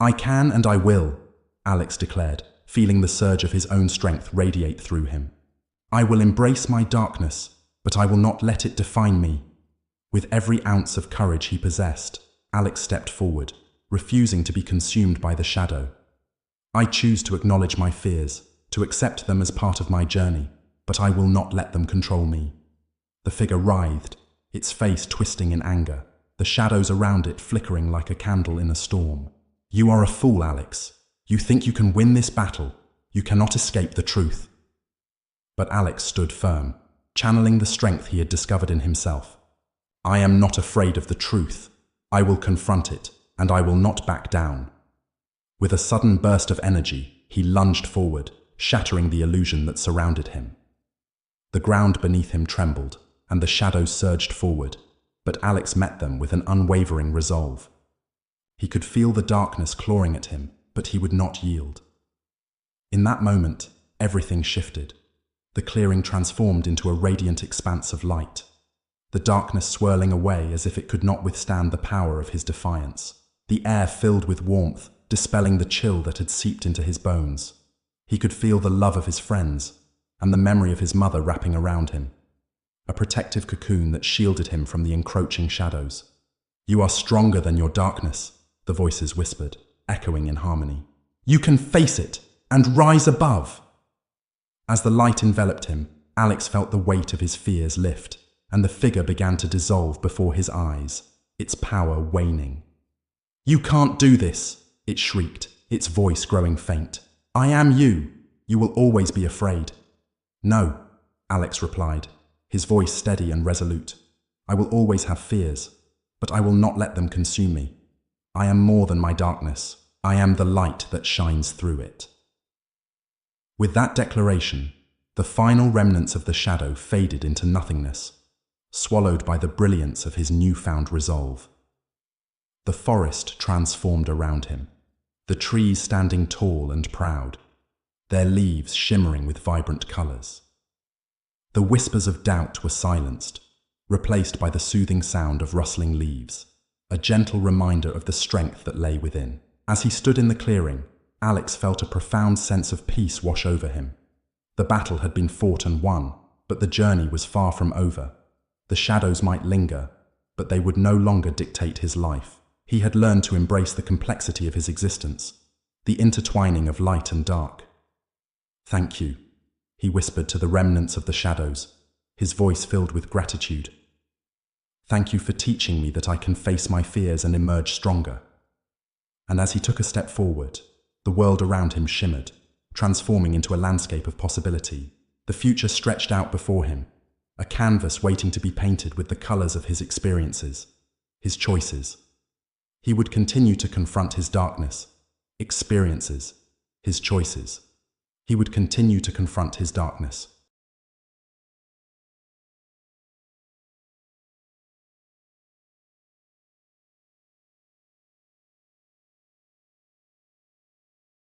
"I can and I will," Alex declared, feeling the surge of his own strength radiate through him. "I will embrace my darkness, but I will not let it define me." With every ounce of courage he possessed, Alex stepped forward, refusing to be consumed by the shadow. "I choose to acknowledge my fears, to accept them as part of my journey, but I will not let them control me." The figure writhed, its face twisting in anger, the shadows around it flickering like a candle in a storm. "You are a fool, Alex. You think you can win this battle. You cannot escape the truth." But Alex stood firm, channeling the strength he had discovered in himself. "I am not afraid of the truth. I will confront it, and I will not back down." With a sudden burst of energy, he lunged forward, shattering the illusion that surrounded him. The ground beneath him trembled, and the shadows surged forward, but Alex met them with an unwavering resolve. He could feel the darkness clawing at him, but he would not yield. In that moment, everything shifted. The clearing transformed into a radiant expanse of light, the darkness swirling away as if it could not withstand the power of his defiance. The air filled with warmth, dispelling the chill that had seeped into his bones. He could feel the love of his friends, and the memory of his mother wrapping around him, a protective cocoon that shielded him from the encroaching shadows. "You are stronger than your darkness," the voices whispered, echoing in harmony. "You can face it and rise above." As the light enveloped him, Alex felt the weight of his fears lift, and the figure began to dissolve before his eyes, its power waning. "You can't do this," it shrieked, its voice growing faint. "I am you. You will always be afraid." "No," Alex replied, his voice steady and resolute. "I will always have fears, but I will not let them consume me. I am more than my darkness. I am the light that shines through it." With that declaration, the final remnants of the shadow faded into nothingness, swallowed by the brilliance of his newfound resolve. The forest transformed around him, the trees standing tall and proud, their leaves shimmering with vibrant colors. The whispers of doubt were silenced, replaced by the soothing sound of rustling leaves, a gentle reminder of the strength that lay within. As he stood in the clearing, Alex felt a profound sense of peace wash over him. The battle had been fought and won, but the journey was far from over. The shadows might linger, but they would no longer dictate his life. He had learned to embrace the complexity of his existence, the intertwining of light and dark. "Thank you," he whispered to the remnants of the shadows, his voice filled with gratitude. "Thank you for teaching me that I can face my fears and emerge stronger." And as he took a step forward, the world around him shimmered, transforming into a landscape of possibility. The future stretched out before him, a canvas waiting to be painted with the colors of his experiences, his choices. He would continue to confront his darkness, experiences, his choices. He would continue to confront his darkness,